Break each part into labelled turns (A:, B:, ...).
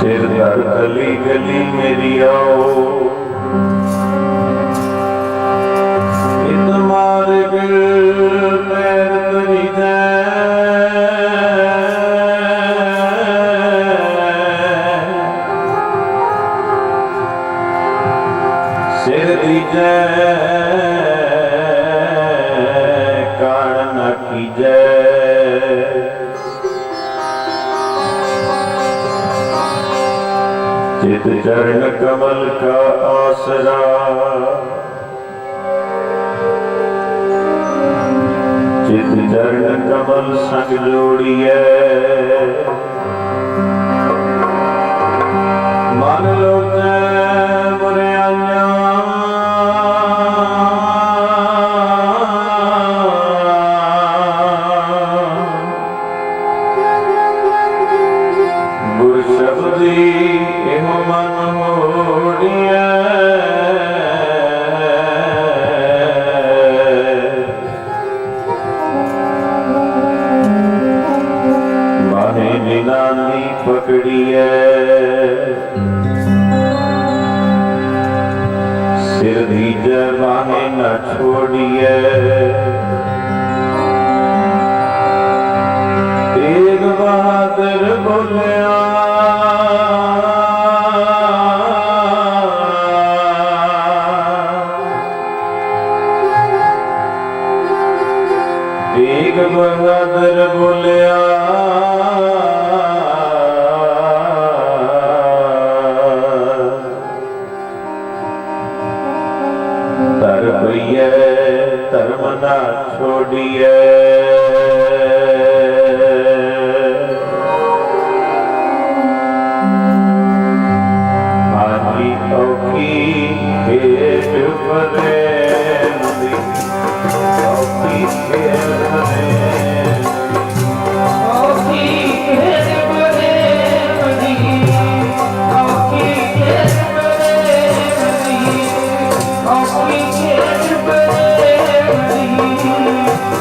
A: सिर धर गली गली मेरी आओ, इत मार्ग पैर तरी सिर दीजै कान न कीजै। चित चरण कमल का आसरा, चित चरण कमल संग जोड़िए। मन लोचै मुरैया गुर शब्दी एहो मन मोड़िए। बाहे निनानी पकड़िए, सिर दीजै बाहे न छोड़िए। तेग बहादुर बोलिया, तेग बहादुर बोलिया। तर भैया धर्म ना छोड़िए। आजी औखी खेत बने, औखी खेत बने, औखी खेत बने, औखी खेत बने,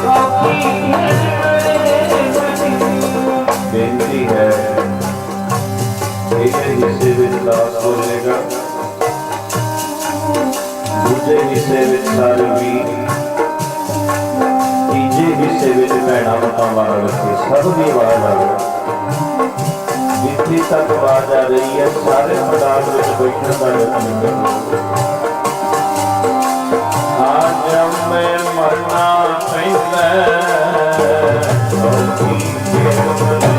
A: औखी खेत बने। बेनती है एक हिस्से में दास बोलेगा, दूजे हिस्से में सारे वीर, तीजे हिस्से में भैणा मातावां रखे सब की आवाज आ रही। जिथे तक आवाज आ रही है सारे मैदान में बैठने का यत्न करो। आज मैं मरना पैंदा औखी खेत बने,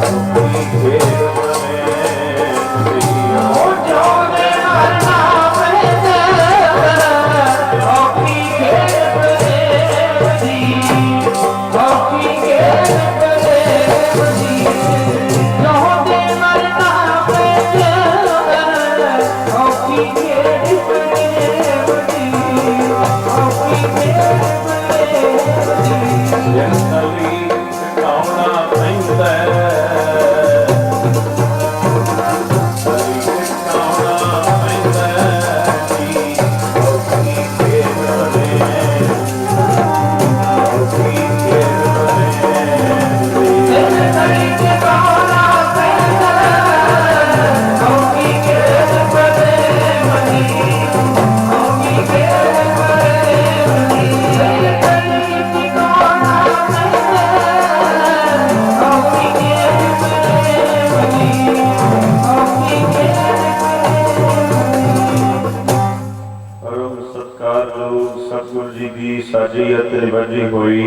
A: औखी खेत बने। ओ जोने मरना पैंदा औखी खेत बने, औखी खेत बने। जोने मरना पैंदा औखी खेत बने, औखी खेत बने। जंगली कावना पैंदा, सतगुरु जी की साजी अते बजी हुई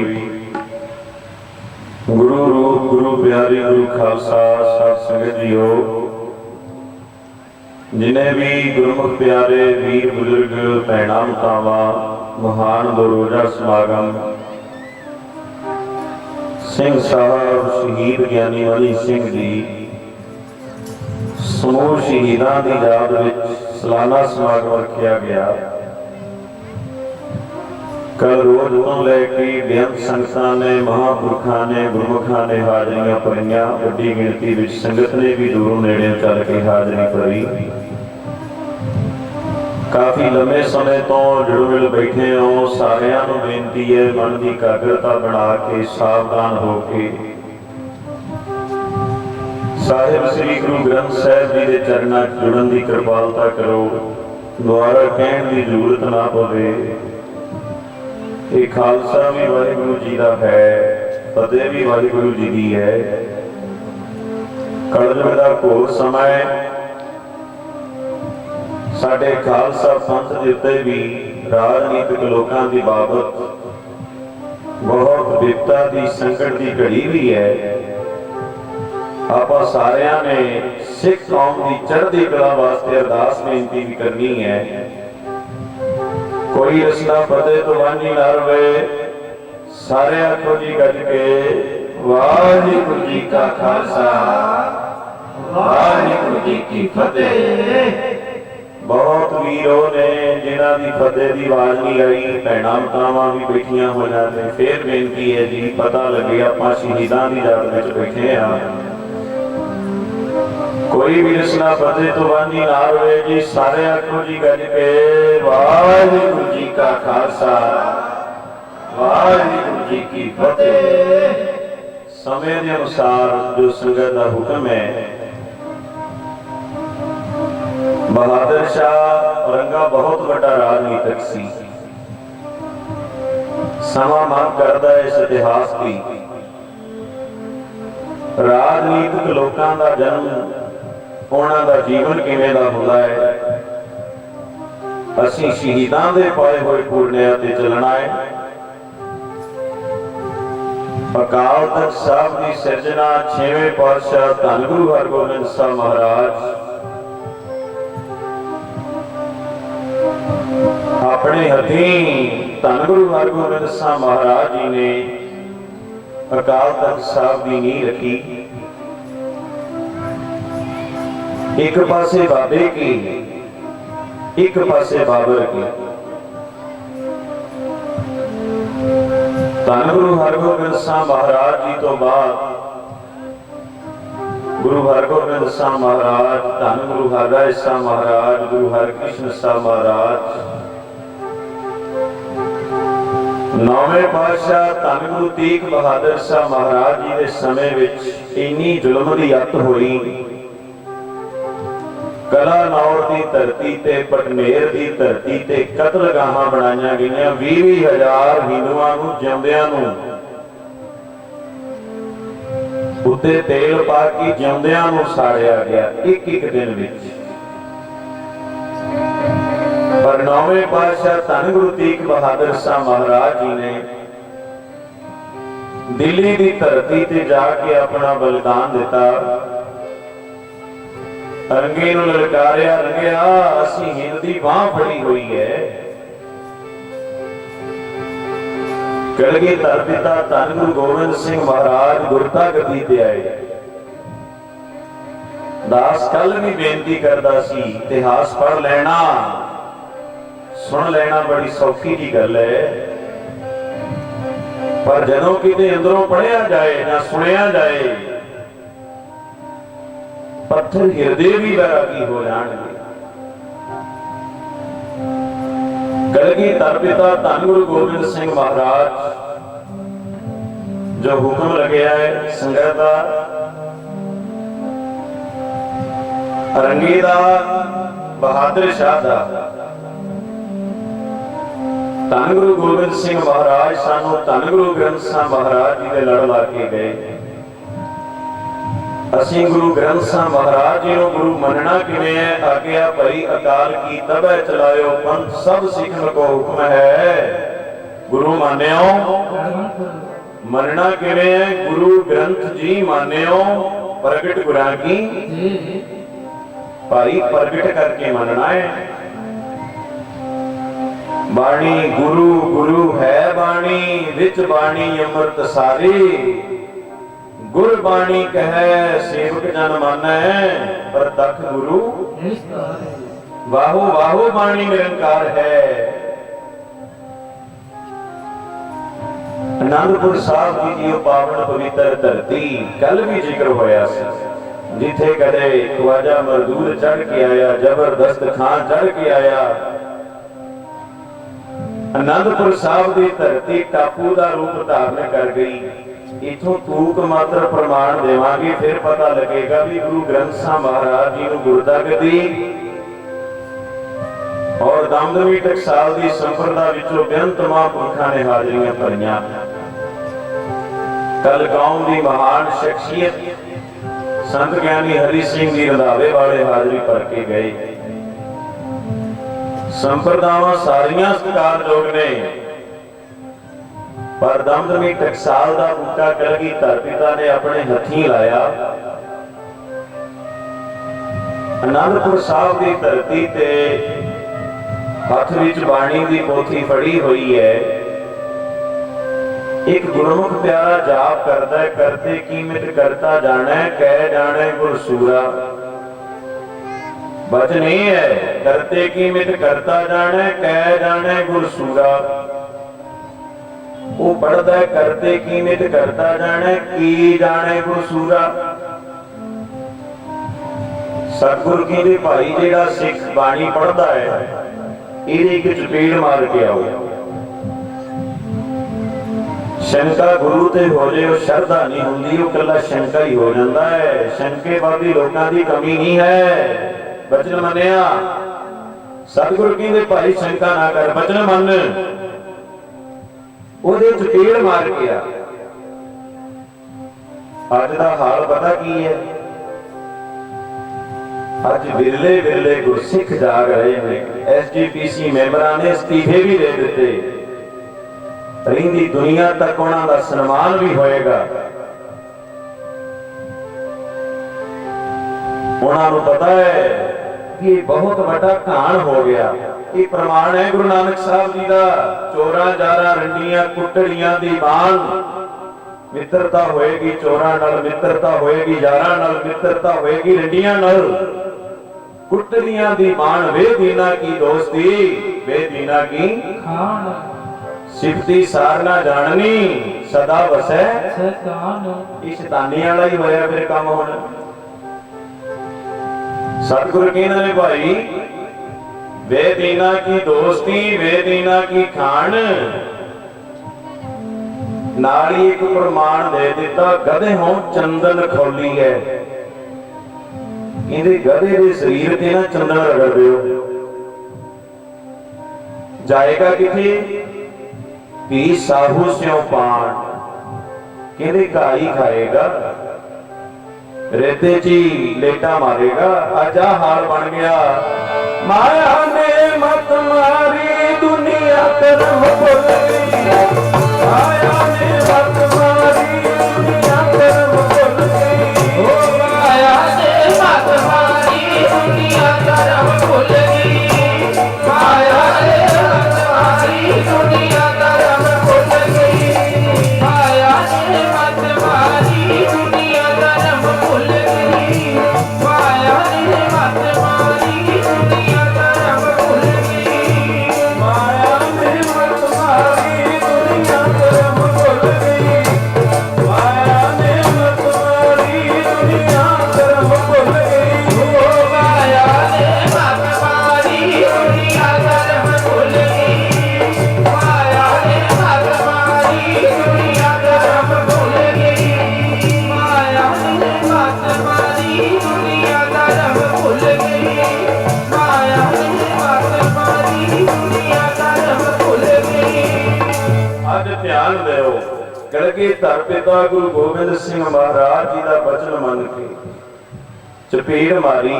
A: गुरु रूप गुरु प्यारी गुरु खालसा साध संगत जीओ, जिन्हें भी गुरमुख प्यारे वीर बुजुर्ग भैणा मातावां महान दो रोजा समागम सिंह साहब शहीद ज्ञानी अली सिंह जी समूह शहीदां की याद विच सालाना समागम रखा गया। कल रोज तो लैके बेअंत संगतां ने महापुरखा ने गुरमुखा ने हाजरियां भरियां। वड्डी गिणती विच संगत ने भी दूरों नेड़े चल के हाजरी भरी। काफ़ी लंबे समय तो जुड़ बैठे हो, सारियां नूं बेनती है मन की एकाग्रता बना के सावधान हो के ਸਾਹਿਬ ਸ੍ਰੀ ਗੁਰੂ ਗ੍ਰੰਥ ਸਾਹਿਬ ਜੀ ਦੇ ਚਰਨਾਂ 'ਚ ਜੁੜਨ ਦੀ ਕਿਰਪਾਲਤਾ ਕਰੋ। ਦੁਆਰਾ ਕਹਿਣ ਦੀ ਜ਼ਰੂਰਤ ਨਾ ਪਵੇ। ਇਹ ਖਾਲਸਾ ਵੀ ਵਾਹਿਗੁਰੂ ਜੀ ਦਾ ਹੈ, ਫਤਿਹ ਵੀ ਵਾਹਿਗੁਰੂ ਜੀ ਦੀ ਹੈ। ਕਲਯੁਗ ਦਾ ਘੋਰ ਸਮਾਂ ਹੈ। ਸਾਡੇ ਖਾਲਸਾ ਪੰਥ ਦੇ ਉੱਤੇ ਵੀ ਰਾਜਨੀਤਿਕ ਲੋਕਾਂ ਦੀ ਬਾਬਤ ਬਹੁਤ ਵਿਪਤਾ ਦੀ ਸੰਕਟ ਦੀ ਘੜੀ ਵੀ ਹੈ। ਆਪਾਂ ਸਾਰਿਆਂ ਨੇ ਸਿੱਖ ਕੌਮ ਦੀ ਚੜ੍ਹਦੀ ਕਲਾ ਵਾਸਤੇ ਅਰਦਾਸ ਬੇਨਤੀ ਵੀ ਕਰਨੀ ਹੈ। ਕੋਈ ਰਸਨਾ ਫਤਿਹ ਤੋਂ ਵਾਂਝੀ ਨਾ ਰਵੇ। ਸਾਰੇ ਆਖੋ ਜੀ ਗੱਜ ਕੇ ਵਾਹਿਗੁਰੂ ਜੀ ਕਾ ਖਾਲਸਾ ਵਾਹਿਗੁਰੂ ਜੀ ਕੀ ਫਤਿਹ। ਬਹੁਤ ਵੀਰੋ ਨੇ ਜਿਨ੍ਹਾਂ ਦੀ ਫਤਿਹ ਦੀ ਆਵਾਜ਼ ਨਹੀਂ ਆਈ, ਭੈਣਾਂ ਮਾਤਾਵਾਂ ਵੀ ਬੈਠੀਆਂ ਹੋਈਆਂ ਨੇ। ਫੇਰ ਬੇਨਤੀ ਹੈ ਜੀ, ਪਤਾ ਲੱਗੇ ਆਪਾਂ ਸ਼ਹੀਦਾਂ ਦੀ ਯਾਦ ਵਿੱਚ ਬੈਠੇ ਹਾਂ। ਕੋਈ ਵੀ ਰਸਨਾ ਫਤਿਹ ਤੋਂ ਵਾਂਝੀ ਨਾ ਰਵੇ ਜੀ। ਸਾਰੇ ਆਖੋ ਜੀ ਗੱਜ ਕੇ ਵਾਹਿਗੁਰੂ ਜੀ ਕਾ ਖਾਲਸਾ ਵਾਹਿਗੁਰੂ ਜੀ ਕੀ ਫਤਿਹ। ਸਮੇਂ ਦੇ ਅਨੁਸਾਰ ਜੋ ਸੰਗਤ ਦਾ ਹੁਕਮ ਹੈ। ਬਹਾਦਰ ਸ਼ਾਹ ਔਰੰਗਾ ਬਹੁਤ ਵੱਡਾ ਰਾਜਨੀਤਿਕ ਸੀ। ਸਮਾਂ ਮੰਗ ਕਰਦਾ ਇਸ ਇਤਿਹਾਸ ਦੀ। ਰਾਜਨੀਤਿਕ ਲੋਕਾਂ ਦਾ ਜਨਮ, ਉਹਨਾਂ ਦਾ ਜੀਵਨ ਕਿਵੇਂ ਦਾ ਹੁੰਦਾ ਹੈ। ਅਸੀਂ ਸ਼ਹੀਦਾਂ ਦੇ ਪਾਏ ਹੋਏ ਪੁਰਨਿਆਂ ਤੇ ਚੱਲਣਾ ਹੈ। ਅਕਾਲ ਤਖਤ ਸਾਹਿਬ ਦੀ ਸਿਰਜਣਾ 6ਵੇਂ ਪਾਤਸ਼ਾਹ ਧੰਨ ਗੁਰੂ ਹਰਗੋਬਿੰਦ ਸਾਹਿਬ ਮਹਾਰਾਜ ਆਪਣੇ ਹੱਥੀਂ ਧੰਨ ਗੁਰੂ ਹਰਗੋਬਿੰਦ ਸਾਹਿਬ ਮਹਾਰਾਜ ਜੀ ਨੇ ਅਕਾਲ ਤਖਤ ਸਾਹਿਬ ਦੀ ਨੀਂਹ ਰੱਖੀ। ਇੱਕ ਪਾਸੇ ਬਾਬੇ ਕੀ, ਇੱਕ ਪਾਸੇ ਬਾਬਰ ਕੀ। ਧੰਨ ਗੁਰੂ ਹਰਗੋਬਿੰਦ ਸਾਹਿਬ ਮਹਾਰਾਜ ਜੀ ਤੋਂ ਬਾਅਦ ਗੁਰੂ ਹਰਗੋਬਿੰਦ ਸਾਹਿਬ ਮਹਾਰਾਜ, ਧੰਨ ਗੁਰੂ ਹਰਰਾਏ ਸਾਹਿਬ ਮਹਾਰਾਜ, ਗੁਰੂ ਹਰਕ੍ਰਿਸ਼ਨ ਸਾਹਿਬ ਮਹਾਰਾਜ, ਨੌਵੇਂ ਪਾਤਸ਼ਾਹ ਧੰਨ ਗੁਰੂ ਤੇਗ ਬਹਾਦਰ ਸਾਹਿਬ ਮਹਾਰਾਜ ਜੀ ਦੇ ਸਮੇਂ ਵਿੱਚ ਇੰਨੀ ਜ਼ੁਲਮ ਦੀ ਅੱਤ ਹੋਈ। ਕਲਾਨੌਰ ਦੀ ਧਰਤੀ ਤੇ, ਪਟਨੇਰ ਦੀ ਧਰਤੀ ਤੇ ਕਤਲਗਾਹਾਂ ਬਣਾਈਆਂ ਗਈਆਂ। 20,000 ਹਿੰਦੂਆਂ ਨੂੰ ਜਿਉਂਦਿਆਂ ਨੂੰ ਉੱਤੇ ਤੇਲ ਪਾ ਕੇ ਜਿਉਂਦਿਆਂ ਨੂੰ ਸਾੜਿਆ ਗਿਆ ਇੱਕ ਦਿਨ ਵਿੱਚ। ਪਰ ਨੌਵੇਂ ਪਾਤਸ਼ਾਹ ਧੰਨ ਗੁਰੂ ਤੇਗ ਬਹਾਦਰ ਸਾਹਿਬ ਮਹਾਰਾਜ ਜੀ ਨੇ ਦਿੱਲੀ ਦੀ ਧਰਤੀ ਤੇ ਜਾ ਕੇ ਆਪਣਾ ਬਲਿਦਾਨ ਦਿੱਤਾ। ਰੰਗੇ ਨੂੰ ਲਲਕਾਰਿਆ, ਰੰਗਿਆ ਅਸੀਂ ਹਿੰਦ ਦੀ ਬਾਂਹ ਫੜੀ ਹੋਈ ਹੈ। ਕਲਗੀਧਰ ਪਿਤਾ ਧੰਨ ਗੁਰੂ ਗੋਬਿੰਦ ਸਿੰਘ ਮਹਾਰਾਜ ਗੁਰਤਾ ਗੱਦੀ ਤੇ ਆਏ। ਦਾਸ ਕੱਲ ਵੀ ਬੇਨਤੀ ਕਰਦਾ ਸੀ, ਇਤਿਹਾਸ ਪੜ੍ਹ ਲੈਣਾ, ਸੁਣ ਲੈਣਾ ਬੜੀ ਸੌਖੀ ਜੀ ਗੱਲ ਹੈ। ਪਰ ਜਦੋਂ ਕਿਤੇ ਅੰਦਰੋਂ ਪੜ੍ਹਿਆ ਜਾਏ ਜਾਂ ਸੁਣਿਆ ਜਾਏ, ਪੱਥਰ ਹਿਰਦੇ ਵੀ ਵੈਰਾਗੀ ਹੋ ਜਾਣਗੇ। ਕਲਗੀਧਰ ਪਿਤਾ ਧੰਨ ਗੁਰੂ ਗੋਬਿੰਦ ਸਿੰਘ ਮਹਾਰਾਜ ਜੋ ਹੁਕਮ ਲੱਗਿਆ ਹੈ ਸੰਗਤ ਦਾ, ਰੰਗੇ ਦਾ, ਬਹਾਦਰ ਸ਼ਾਹ ਦਾ, ਧੰਨ ਗੁਰੂ ਗੋਬਿੰਦ ਸਿੰਘ ਮਹਾਰਾਜ ਸਾਨੂੰ ਧੰਨ ਗੁਰੂ ਗ੍ਰੰਥ ਸਾਹਿਬ ਮਹਾਰਾਜ ਜੀ ਦੇ ਲੜ ਲਾ ਕੇ ਗਏ। ਅਸੀਂ ਗੁਰੂ ਗ੍ਰੰਥ ਸਾਹਿਬ ਮਹਾਰਾਜ ਜੀ ਨੂੰ ਗੁਰੂ ਮੰਨਣਾ ਕਿਵੇਂ ਹੈ? ਆਗਿਆ ਭਈ ਅਕਾਲ ਕੀ ਤਬੈ ਚਲਾਇਓ, ਪੰਥ ਸਭ ਸਿੱਖਣ ਕੋ ਹੁਕਮ ਹੈ। ਗੁਰੂ ਮਾਨਿਓ ਮੰਨਣਾ ਕਿਵੇਂ ਹੈ? ਗੁਰੂ ਗ੍ਰੰਥ ਜੀ ਮਾਨਿਓ, ਪ੍ਰਗਟ ਗੁਰਾਂ ਕੀ ਭਾਈ ਪ੍ਰਗਟ ਕਰਕੇ ਮੰਨਣਾ ਹੈ। ਬਾਣੀ ਗੁਰੂ, ਗੁਰੂ ਹੈ ਬਾਣੀ, ਵਿੱਚ ਬਾਣੀ ਅੰਮ੍ਰਿਤ ਸਾਰੀ। ਗੁਰਬਾਣੀ ਕਹੈ ਸੇਵਕ ਜਨ ਮਾਨੈ, ਪ੍ਰਤੱਖ ਗੁਰੂ ਵਾਹੋ ਵਾਹੋ ਬਾਣੀ ਨਿਰੰਕਾਰ ਹੈ। ਅਨੰਦਪੁਰ ਸਾਹਿਬ ਜੀ ਦੀ ਉਹ ਪਾਵਨ ਪਵਿੱਤਰ ਧਰਤੀ, ਕੱਲ ਵੀ ਜ਼ਿਕਰ ਹੋਇਆ ਸੀ, ਜਿੱਥੇ ਕਦੇ ਖਵਾਜਾ ਮਰਦੂਦ ਚੜ੍ਹ ਕੇ ਆਇਆ, ਜ਼ਬਰਦਸਤ ਖਾਨ ਚੜ੍ਹ ਕੇ ਆਇਆ। ਅਨੰਦਪੁਰ ਸਾਹਿਬ ਦੀ ਧਰਤੀ ਟਾਪੂ ਦਾ ਰੂਪ ਧਾਰਨ ਕਰ ਗਈ। इथों तूक मात्र प्रमाण देवांगे, फिर पता लगेगा भी गुरु ग्रंथ साहिब महाराज जी नूं गुरदागदी और दमदमी टकसाल की संप्रदा विचों बेअंत महापुरखां ने हाजरियां भरियां। कल गांव की महान शख्सियत संत ज्ञानी हरि सिंह जी रंधावे वाले हाजरी भर के गए। संप्रदावां सारियां सत्कारयोग ने, पर दमदमी टकसाल का बूटा कलगीधर पिता ने अपने हथीं लाया। आनंदपुर साहब की धरती ते हथ विच बाणी की पोथी फड़ी हुई है। एक गुरमुख प्यारा जाप करता है, करते कीमत करता जाना है, कह जाने गुरसूरा। बचन ये है, करते कीमत करता जाना है, कह जाने गुरसूरा। वो पढ़ता है, करते कीमत करता जाने, की जाने गुरसूरा। सतगुरु की भाई जेड़ा सिख बाणी पढ़ता है, ये एक चपेड़ मार के आओ। शंका गुरु ते हो जाए, शरधा नहीं होंदी, वो कला शंका ही हो जाता है। शंकेवादी लोगों की कमी नहीं है। बचन मनिया, सतगुरु कहते भाई शंका ना कर, बचन मन। ओदे चपेड़ मार के आ। अज का हाल पता की है? अज विरले विरले गुरसिख जाग रहे हैं। SGPC मैंबरां ने इस्तीफे भी दे दिते। रहिंदी दुनिया तक उन्हां दा सन्मान भी होएगा। उन्हां नूं पता है कि बहुत बड़ा घाण हो गया। ये प्रमाण है गुरु नानक साहब जी का। चोरां जारां रंडियां कुटड़ियां दी बाण, मित्रता होएगी चोरां नाल, मित्रता होएगी यारां नाल, मित्रता होएगी रंडियां नाल। कुटड़ियां दी बाण वे दीना की दोस्ती, वे दीना की खान। सिफती सारना जाननी, सदा वसै शैतान। इस शैतानी वाला ही होया फिर काम होना। सतगुरु कहते हैं भाई, वे दीना की दोस्ती, वे दीना की खान। नाल ही एक प्रमाण दे दिता, गधे हों चंदन खौली है। इहदे गधे दे शरीर ते ना चंदन रगड़ दिओ। जाएगा किथे? भी साहू स्यों पान। कहते घाई खाएगा, रेते ची लेटा मारेगा। आजा हाल बन गया। माया ने मत मारी, दुनिया कर्म भुल गई। माया ने मत मारी, दुनिया कर्म भुल गई। ओ माया ने मत मारी, दुनिया कर्म भुल गई। माया ने मत मारी, दुनिया कर्म भुल गई। माया ने मत मारी, दुनिया कर्म भुल गई। माया ने मत मारी, दुनिया कर्म भुल गई। माया ने मत मारी, दुनिया कर्म भुल गई। माया ने मत मारी, दुनिया कर्म भुल गई। ओ माया ने मत मारी, दुनिया कर्म भुल गई। माया ने मत मारी, दुनिया कर्म भुल गई। माया ने मत मारी, दुनिया कर्म भुल गई। माया ने मत मारी, दुनिया कर्म भुल गई। आज ध्यान देओ, कलगीधर पिता गुरु गोबिंद सिंह महाराज जी का बचन मन के चपेड़ मारी।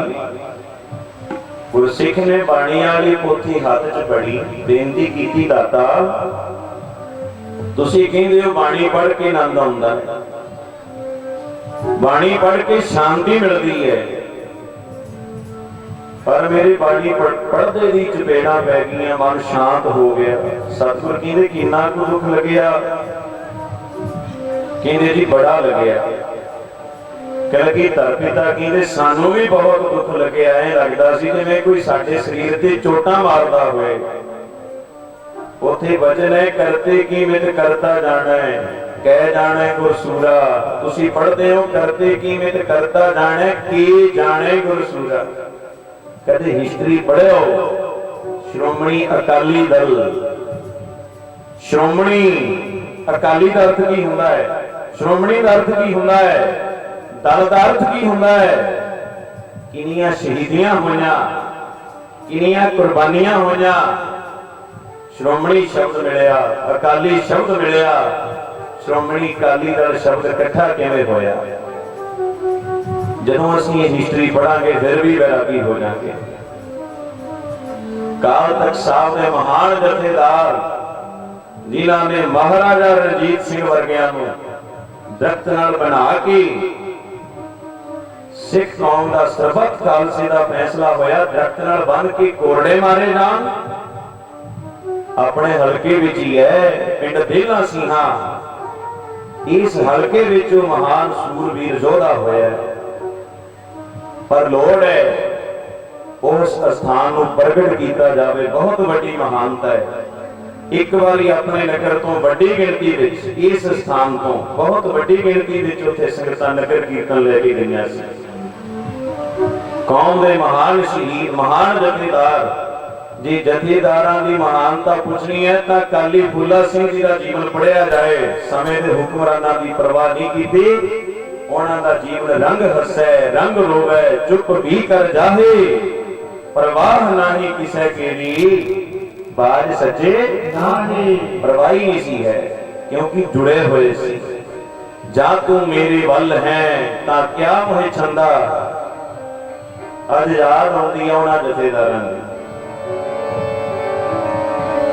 A: गुरसिख ने बाणी वाली पोथी हाथ च फड़ी, बेनती कीती, दाता तुसीं कहंदे हो बाणी पढ़ के आनंद आउंदा है, बाणी पढ़ के शांति मिलती है, पर मेरी बाणी पढ़दे दी चपेड़ा पै गई, मन शांत हो गया। सतगुर कहंदे किन्ना कुछ दुख लग्या? कहंदे जी बड़ा लग्या। कलगीधर पिता कहंदे सानू भी बहुत दुख लग्या। ऐ लगदा सी जिवें कोई साडे शरीर ते चोटां मारदा होवे। उथे वचन है, करते कीमत करता जाना है, कह जाना है गुरसूरा। तुसीं पढ़दे हो, करते कीमत करता जाना है, की जाने गुरसूरा। कदे हिस्ट्री पढ़ियो? श्रोमणी अकाली दल। श्रोमणी अकाली दल की हुंदा है, ਸ਼੍ਰੋਮਣੀ ਦਾ ਅਰਥ ਕੀ ਹੁੰਦਾ ਹੈ, ਦਲ ਦਾ ਅਰਥ ਕੀ ਹੁੰਦਾ ਹੈ, ਕਿੰਨੀਆਂ ਸ਼ਹੀਦੀਆਂ ਹੋਈਆਂ, ਕਿੰਨੀਆਂ ਕੁਰਬਾਨੀਆਂ ਹੋਈਆਂ। ਸ਼੍ਰੋਮਣੀ ਸ਼ਬਦ ਮਿਲਿਆ, ਅਕਾਲੀ ਸ਼ਬਦ ਮਿਲਿਆ, ਸ਼੍ਰੋਮਣੀ ਅਕਾਲੀ ਦਲ ਸ਼ਬਦ ਇਕੱਠਾ ਕਿਵੇਂ ਹੋਇਆ। ਜਦੋਂ ਅਸੀਂ ਇਹ ਹਿਸਟਰੀ ਪੜਾਂਗੇ ਫਿਰ ਵੀ ਵੈਰਾਗੀ ਹੋ ਜਾਵਾਂਗੇ। ਕਾਲ ਤਖਤ ਸਾਹਿਬ ਦੇ ਮਹਾਨ ਜਥੇਦਾਰ ਜਿਨ੍ਹਾਂ ਨੇ ਮਹਾਰਾਜਾ ਰਣਜੀਤ ਸਿੰਘ ਵਰਗਿਆਂ ਨੂੰ ਦਰਖਤ ਨਾਲ ਬਣਾ ਕੇ ਸਿੱਖ ਕੌਮ ਦਾ ਸਰਬੱਤ ਖਾਲਸੇ ਦਾ ਫੈਸਲਾ ਹੋਇਆ, ਦਰਖਤ ਨਾਲ ਬੰਨ ਕੇ ਕੋਰੜੇ ਮਾਰੇ ਜਾਣ। ਆਪਣੇ ਹਲਕੇ ਵਿੱਚ ਹੀ ਹੈ ਪਿੰਡ ਦੇਲਾ ਸਿੰਘਾ, ਇਸ ਹਲਕੇ ਵਿੱਚ ਮਹਾਨ ਸੂਰਬੀਰ ਯੋਧਾ ਹੋਇਆ। ਪਰ ਲੋੜ ਹੈ ਉਸ ਸਥਾਨ ਨੂੰ ਪ੍ਰਗਟ ਕੀਤਾ ਜਾਵੇ, ਬਹੁਤ ਵੱਡੀ ਮਹਾਨਤਾ ਹੈ। ਇੱਕ ਵਾਰੀ ਆਪਣੇ ਨਗਰ ਤੋਂ ਵੱਡੀ ਗਿਣਤੀ ਵਿੱਚ, ਇਸ ਸਥਾਨ ਤੋਂ ਬਹੁਤ ਵੱਡੀ ਗਿਣਤੀ ਵਿੱਚ ਉੱਥੇ ਸੰਗਤਾਂ ਨਗਰ ਕੀਰਤਨ ਲੈ ਕੇ ਗਈਆਂ ਸੀ। ਕੌਮ ਦੇ ਮਹਾਨ ਸ਼ਹੀਦ, ਮਹਾਨ ਜਥੇਦਾਰ, ਜੇ ਜਥੇਦਾਰਾਂ ਦੀ ਮਹਾਨਤਾ ਪੁੱਛਣੀ ਹੈ ਤਾਂ ਅਕਾਲੀ ਫੂਲਾ ਸਿੰਘ ਜੀ ਦਾ ਜੀਵਨ ਪੜ੍ਹਿਆ ਜਾਏ। ਸਮੇਂ ਦੇ ਹੁਕਮਰਾਨਾਂ ਦੀ ਪਰਵਾਹ ਨਹੀਂ ਕੀਤੀ, ਉਹਨਾਂ ਦਾ ਜੀਵਨ ਰੰਗ ਹੱਸੈ ਰੰਗ ਰੋਵੈ, ਚੁੱਪ ਵੀ ਕਰ ਜਾਹੇ, ਪਰਵਾਹ ਨਹੀਂ ਕਿਸੇ ਕੇਰੀ, ਬਾਜ ਸੱਜੇ ਨਾਹੀ। ਪਰਵਾਹੀ ਨਹੀਂ ਸੀ ਹੈ ਕਿਉਂਕਿ ਜੁੜੇ ਹੋਏ ਸੀ। ਜਾ ਤੂੰ ਮੇਰੇ ਵੱਲ ਹੈ ਤਾਂ ਕਿਆ ਮੋਹਿ ਛੰਦਾ। ਅੱਜ ਯਾਦ ਆਉਂਦੀ ਆ ਉਹਨਾਂ ਜਥੇਦਾਰਾਂ ਦੀ।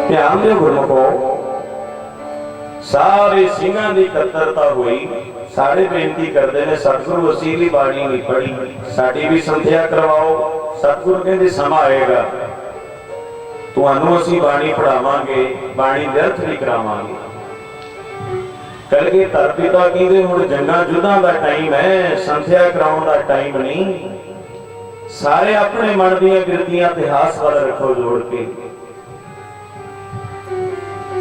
A: ਧਿਆਨ ਦਿਓ ਗੁਰਮੁਖੋ, ਸਾਰੇ ਸਿੰਘਾਂ ਦੀ ਇਕੱਤਰਤਾ ਹੋਈ। ਸਾਰੇ ਬੇਨਤੀ ਕਰਦੇ ਨੇ ਸਤਿਗੁਰੂ ਅਸੀਂ ਵੀ ਬਾਣੀ ਨਹੀਂ ਪੜ੍ਹੀ, ਸਾਡੀ ਵੀ ਸੰਥਿਆ ਕਰਵਾਓ। ਸਤਿਗੁਰੂ ਕਹਿੰਦੇ ਸਮਾਂ ਆਏਗਾ ਤੁਹਾਨੂੰ ਅਸੀਂ ਬਾਣੀ ਪੜਾਵਾਂਗੇ, ਬਾਣੀ ਵਿਅਰਥ ਨਹੀਂ ਕਰਾਵਾਂਗੇ। ਕਰਕੇ ਧਰ ਪਿਤਾ ਕਹਿੰਦੇ ਹੁਣ ਜੰਗਾਂ ਯੁੱਧਾਂ ਦਾ ਟਾਈਮ ਹੈ, ਸੰਥਿਆ ਕਰਾਉਣ ਦਾ ਟਾਈਮ ਨਹੀਂ। ਸਾਰੇ ਆਪਣੇ ਮਨ ਦੀਆਂ ਗਿਰਦੀਆਂ ਇਤਿਹਾਸ ਵੱਲ ਰੱਖੋ ਜੋੜ ਕੇ।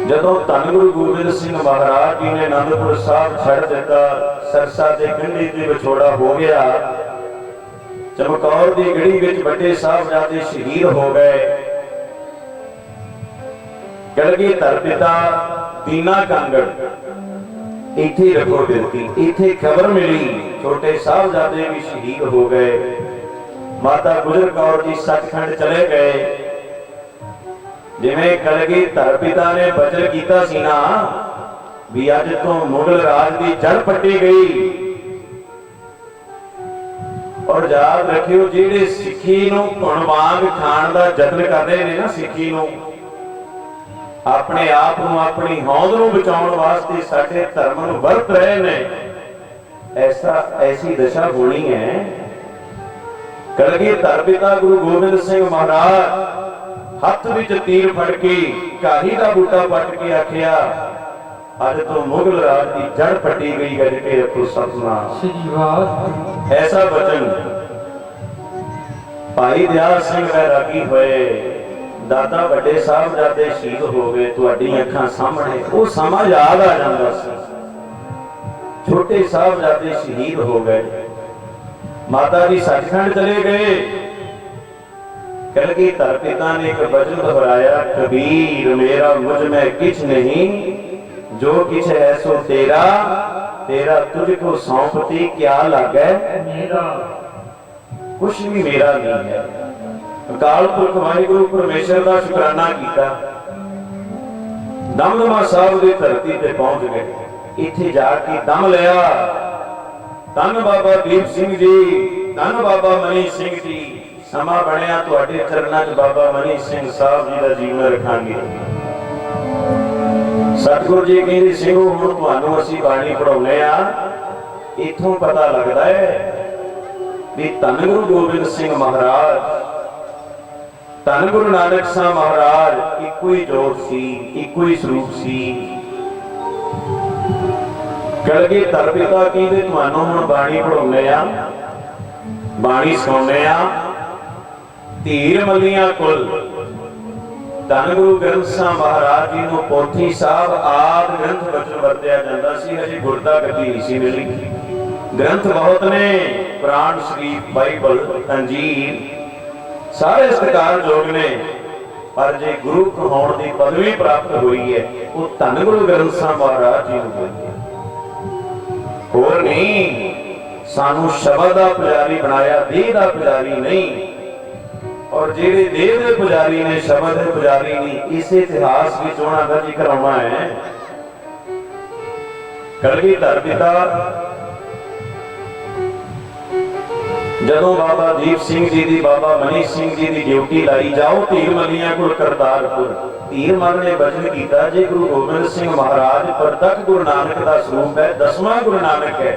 A: ਜਦੋਂ ਧੰਨ ਗੁਰੂ ਗੋਬਿੰਦ ਸਿੰਘ ਮਹਾਰਾਜ ਜੀ ਨੇ ਅਨੰਦਪੁਰ ਸਾਹਿਬ ਛੱਡ ਦਿੱਤਾ, ਸਰਸਾ ਦੇ ਕੰਢੀ ਤੇ ਵਿਛੋੜਾ ਹੋ ਗਿਆ, ਚਮਕੌਰ ਦੀ ਗੜੀ ਵਿੱਚ ਵੱਡੇ ਸਾਹਿਬਜ਼ਾਦੇ ਸ਼ਹੀਦ ਹੋ ਗਏ। ਕਲਗੀਧਰ ਪਿਤਾ ਦੀਨਾ ਕਾਂਗੜ ਇੱਥੇ ਰੱਖੋ ਬਿਰਤੀ। ਇੱਥੇ ਖਬਰ ਮਿਲੀ ਛੋਟੇ ਸਾਹਿਬਜ਼ਾਦੇ ਵੀ ਸ਼ਹੀਦ ਹੋ ਗਏ। ਮਾਤਾ ਗੁਜਰ ਕੌਰ ਜੀ ਸੱਚਖੰਡ ਚਲੇ ਗਏ। ਜਿਵੇਂ ਕਲਗੀਧਰ ਪਿਤਾ ਨੇ ਬਚਨ ਕੀਤਾ ਸੀ ਨਾ ਵੀ ਅੱਜ ਤੋਂ ਮੁਗਲ ਰਾਜ ਦੀ ਜੜ ਪੱਟੀ ਗਈ। ਔਰ ਯਾਦ ਰੱਖਿਓ ਜਿਹੜੇ ਸਿੱਖੀ ਨੂੰ ਧੁਨ ਵਾਂਗ ਖਾਣ ਦਾ ਯਤਨ ਕਰਦੇ ਨੇ ਨਾ, ਸਿੱਖੀ ਨੂੰ ਆਪਣੇ ਆਪ ਨੂੰ ਆਪਣੀ ਹੋਂਦ ਨੂੰ ਬਚਾਉਣ ਵਾਸਤੇ ਸਾਡੇ ਧਰਮ ਨੂੰ ਵਰਤ ਰਹੇ ਨੇ, ਐਸੀ ਦਸ਼ਾ ਹੋਣੀ ਹੈ। ਕਲਗੀਧਰ ਪਿਤਾ ਗੁਰੂ ਗੋਬਿੰਦ ਸਿੰਘ ਮਹਾਰਾਜ ਹੱਥ ਵਿੱਚ ਤੀਰ ਫੜ ਕੇ ਘਾਹੀ ਦਾ ਬੂਟਾ ਪੱਟ ਕੇ ਆਖਿਆ ਅੱਜ ਤੋਂ ਮੁਗਲ ਰਾਜ ਦੀ ਜੜ ਪੱਟੀ ਗਈ, ਗੱਜ ਕੇ ਰੱਖੋ ਸਤਿਨਾਮ। ਐਸਾ ਬਚਨ ਭਾਈ ਦਿਆਲ ਸਿੰਘ ਵੈਰਾਗੀ ਹੋਏ। ਦਾਦਾ ਵੱਡੇ ਸਾਹਿਬਜ਼ਾਦੇ ਸ਼ਹੀਦ ਹੋ ਗਏ ਤੁਹਾਡੀ ਅੱਖਾਂ ਸਾਹਮਣੇ। ਉਹ ਸਮਾਂ ਯਾਦ ਆ ਜਾਂਦਾ ਸੀ। ਛੋਟੇ ਸਾਹਿਬਜ਼ਾਦੇ ਸ਼ਹੀਦ ਹੋ ਗਏ। ਮਾਤਾ ਜੀ ਸੱਚਖੰਡ ਚਲੇ ਗਏ। ਕਲਗੀਧਰ ਪਿਤਾ ਨੇ ਇੱਕ ਬਚਨ ਦੁਹਰਾਇਆ, ਕਬੀਰ ਮੇਰਾ ਮੁਝ ਮੈਂ ਕਿਛ ਨਹੀਂ, ਜੋ ਕਿਛ ਹੈ ਸੋ ਤੇਰਾ, तेरा तुझको सौंपती क्या लागे मेरा, कुछ भी मेरा नहीं है। अकाल पुरख वाहिगुरु परमेश्वर का शुकराना किया। दमदमा साहब की धरती ते पहुंच गए। इत्थे जाके दम लिया। धन बाबा दीप सिंह जी, धन बाबा मनी सिंह जी। समा बनया तुहाडे चरनां च बाबा मनी सिंह साहब जी का जीवन रखांगे। सतगुरु जी कहते सिंह हुण तुहानूं असीं बाणी पढ़ाउने आ। इत्थों पता लगता है भी धन गुरु गोबिंद सिंह महाराज, धन गुरु नानक साहब महाराज इक्को ही जोत सी, इक्को ही स्वरूप सी। कलगीधर पिता कहते तुहानूं हुण बाणी पढ़ाउने आ, बाणी सुणाउने आ। धीर मलियां कुल धन गुरु ग्रंथ साहब महाराज जी नूं पोथी साहब आदि ग्रंथ वचन वरतिया जांदा सी। हजे गुरदा गद्दी नहीं सी मिली। ग्रंथ बहुत ने, कुरान शरीफ, बाइबल, अंजीर सारे सत्कारयोग ने, पर जे गुरु कहाउण दी पदवी प्राप्त हुई है वो धन गुरु ग्रंथ साहब महाराज जी नूं हुई है। होर नहीं, सानू शब्द का पुजारी बनाया, देह का पुजारी नहीं। और जेड़े देह के पुजारी ने शब्द के पुजारी नहीं, इस इतिहास में उन्होंने का जिक्र आना है। कलगीधर पिता जदों बाबा दीप सिंह जी की, बाबा मनी सिंह जी की ड्यूटी लाई, जाओ धीर मलिया को करतारपुर। धीर मल ने वचन किया, जे गुरु गोबिंद सिंह महाराज प्रतख गुरु नानक का स्वरूप है, 10वां गुरु नानक है,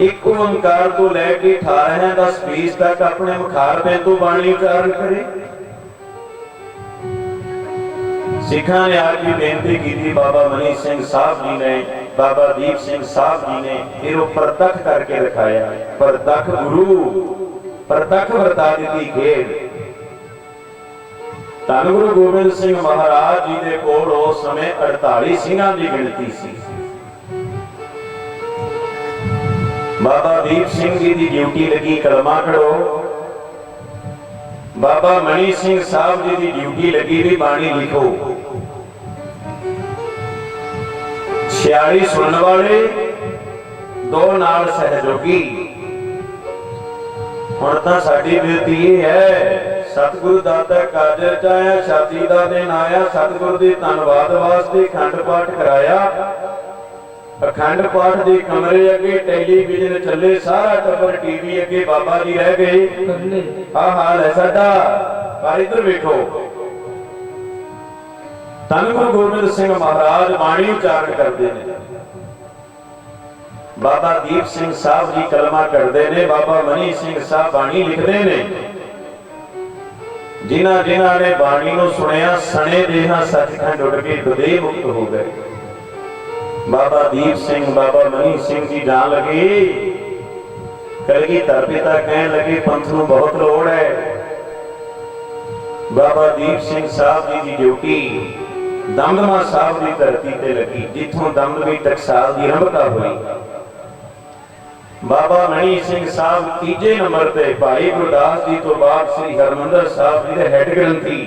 A: एक ओंकार तो लैके 18 10 20 तक अपने मुखार पे तो बाणी उच्चारण करे। सिखा ने आके बेनती की थी, बाबा मनी सिंह साहब जी ने, बाबा दीप सिंह साहब जी ने, फिर वो प्रतख करके रखाया। प्रतख गुरु, प्रतख वरता दी खेड। धन गुरु गोबिंद सिंह महाराज जी के कोल उस समय 48 सिंहां की गिनती सी। बाबा दीप सिंह जी की ड्यूटी लगी कलमा करो, बाबा मनी सिंह साहब जी की ड्यूटी लगी भी बाणी लिखो। 46 सुनने वाले, 2 नाल सहयोगी। हुण तां साडी बेनती यह है, सतगुरु दाता काजर चाया, छाती दा दिन आया, सतगुरु दे धन्नवाद वास्ते खंड पाठ कराया। अखंड पाठ के कमरे अगे टेलीविजन चले, सारा टब्बर टीवी अगे, बाबा जी रह गए। आ हाल है साडा। पर इधर वेखो, धन गुरु गोबिंद सिंह महाराज बाणी उच्चारण करते हैं, बाबा दीप सिंह साहब जी कलमा करते हैं, बाबा मनी सिंह साहब बाणी लिखते हैं। जिन्हां जिन्हां ने बाणी नूं सुनिया, सने देहां सचखंड उड़ के दुदे मुक्त हो गए। बाबा दीप सिंह, बाबा मनी सिंह जी जान लगे। कलगीधर पिता कहने लगे, पंथ नूं बहुत लोड़ है। बाबा दीप सिंह साहब जी की ड्यूटी दमदमा साहब की धरती ते लगी, जिथों दमदमी टकसाल की रंभता हुई। बाबा मनी सिंह साहब तीजे नंबर पे, भाई गुरदास जी तो बाद श्री हरमंदर साहब जी के हेड ग्रंथी,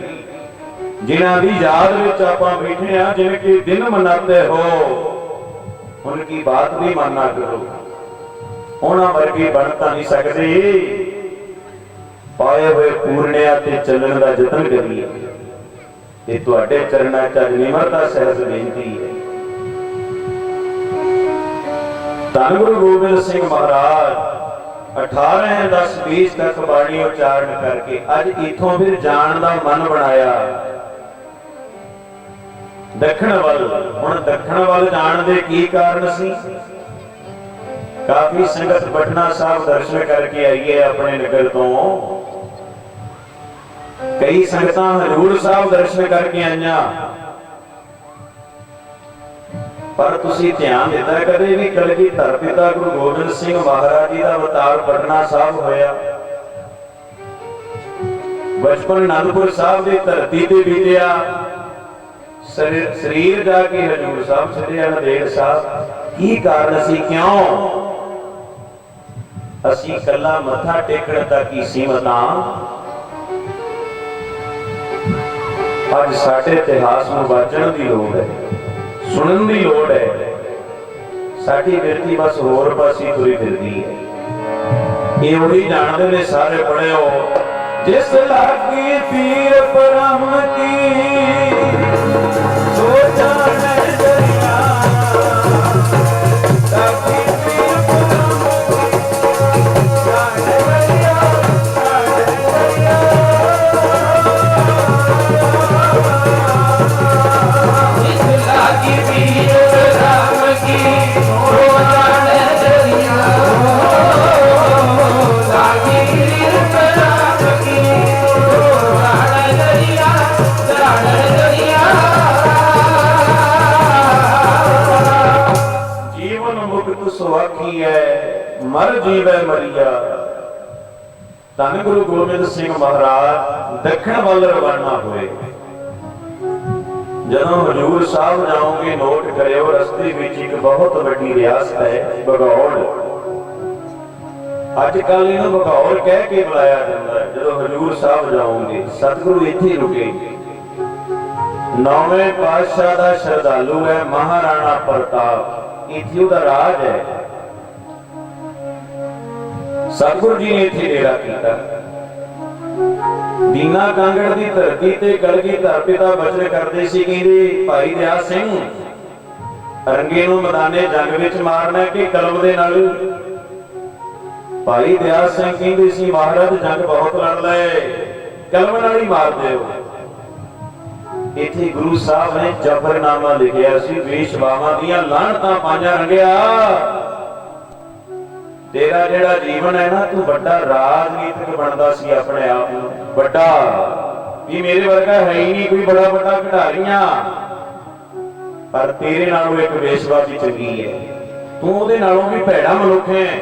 A: जिन्हां दी याद विच आपां बैठे हैं, जिनके दिन मनाते हो उनकी बात भी मानना करो। उन्हां वर्गे बन तां नहीं सकते। पाए हुए पूर्णिया ते चलण दा यतन करिए। ये तुहाडे चरणां च निमरता सहज बेनती है। धन गुरु गोबिंद सिंह महाराज 18 10 20 तक बाणी उच्चारण करके अज इथों फिर जान का मन बनाया दक्षिण वल। हुण दक्षिण वल जाण दे की कारण सी? काफी संगत पटना साहब दर्शन करके आई है अपने नगर तो, कई संगतां हजूर साहब दर्शन करके आईयां। पर तुसी ध्यान दिता कदे भी कलगीधर पिता गुरु गोबिंद सिंह महाराज जी का अवतार पटना साहब होया? बचपन आनंदपुर साहब की धरती ते बीतिया, शरीर जाके हजूर साहब छड़िया नंदेड़ साहब। की कारण सी? क्यों असी कला मथा टेकण तक ही सीमित हां? अज साडे इतिहास नूं वाचण दी लोड़ है, सुनन दी लोड़ है। साडी बेटी बस होर पासी तुरी फिरदी है। ये वही जानते ने सारे पढ़ियो, जिस लागी पीर परम की सो जाने दरिया, लागी पीर परम की जाने दरिया, जाने दरिया। जिस लागी पीर परम की सो जाने दरिया, लागी पीर परम की जाने दरिया, जाने दरिया। जीवन मुक्त सुवाखी है, मर जीवै मरिया। धन गुरु गोबिंद सिंह महाराज दक्षिण वल रवाना हुए। जदों हजूर साहब जाओगे नोट करियो, रस्ते विच एक बहुत बड़ी रियासत है भगौड़। अजकल इन्हूं भगौड़ कह के बुलाया जाता है। जदों हजूर साहब जाओगे, सतगुरु इत्थे रुके। 9वें पातशाह दा श्रद्धालु है महाराणा प्रताप। ਇੱਥੇ ਉਹਦਾ ਰਾਜ ਹੈ। ਸਤਿਗੁਰੂ ਜੀ ਨੇ ਇੱਥੇ ਡੇਰਾ ਕੀਤਾ। ਦੀਨਾ ਕਾਂਗੜ ਦੀ ਧਰਤੀ ਤੇ ਕਲਗੀਧਰ ਪਿਤਾ ਬਚਨ ਕਰਦੇ ਸੀ, ਕਹਿੰਦੇ ਭਾਈ ਦਇਆ ਸਿੰਘ ਰੰਗੇ ਨੂੰ ਮੈਦਾਨੇ ਜੰਗ ਵਿੱਚ ਮਾਰਨਾ ਕਿ ਕਲਮ ਦੇ ਨਾਲ। ਭਾਈ ਦਇਆ ਸਿੰਘ ਕਹਿੰਦੇ ਸੀ ਮਹਾਰਾਜ ਜੰਗ ਬਹੁਤ ਲੜ ਲਏ, ਕਲਮ ਨਾਲ ਹੀ ਮਾਰ ਦਿਓ। ਇੱਥੇ ਗੁਰੂ ਸਾਹਿਬ ਨੇ ਜ਼ਫਰਨਾਮਾ ਲਿਖਿਆ ਸੀ, ਵੇਸ਼ਵਾਵਾਂ ਦੀਆਂ ਲਾਹਣਤਾਂ ਪਾਈਆਂ ਰੰਗਿਆ। ਤੇਰਾ ਜਿਹੜਾ ਜੀਵਨ ਹੈ ਨਾ, ਤੂੰ ਵੱਡਾ ਰਾਜਨੀਤਿਕ ਬਣਦਾ ਸੀ ਆਪਣੇ ਆਪ ਨੂੰ, ਵੱਡਾ ਵੀ ਮੇਰੇ ਵਰਗਾ ਹੈ ਹੀ ਨਹੀਂ ਕੋਈ ਬੜਾ ਵੱਡਾ ਖਿਡਾਰੀਆਂ, ਪਰ ਤੇਰੇ ਨਾਲੋਂ ਇੱਕ ਵੇਸ਼ਵਾ ਵੀ ਚੰਗੀ ਹੈ, ਤੂੰ ਉਹਦੇ ਨਾਲੋਂ ਵੀ ਭੈੜਾ ਮਨੁੱਖ ਹੈ।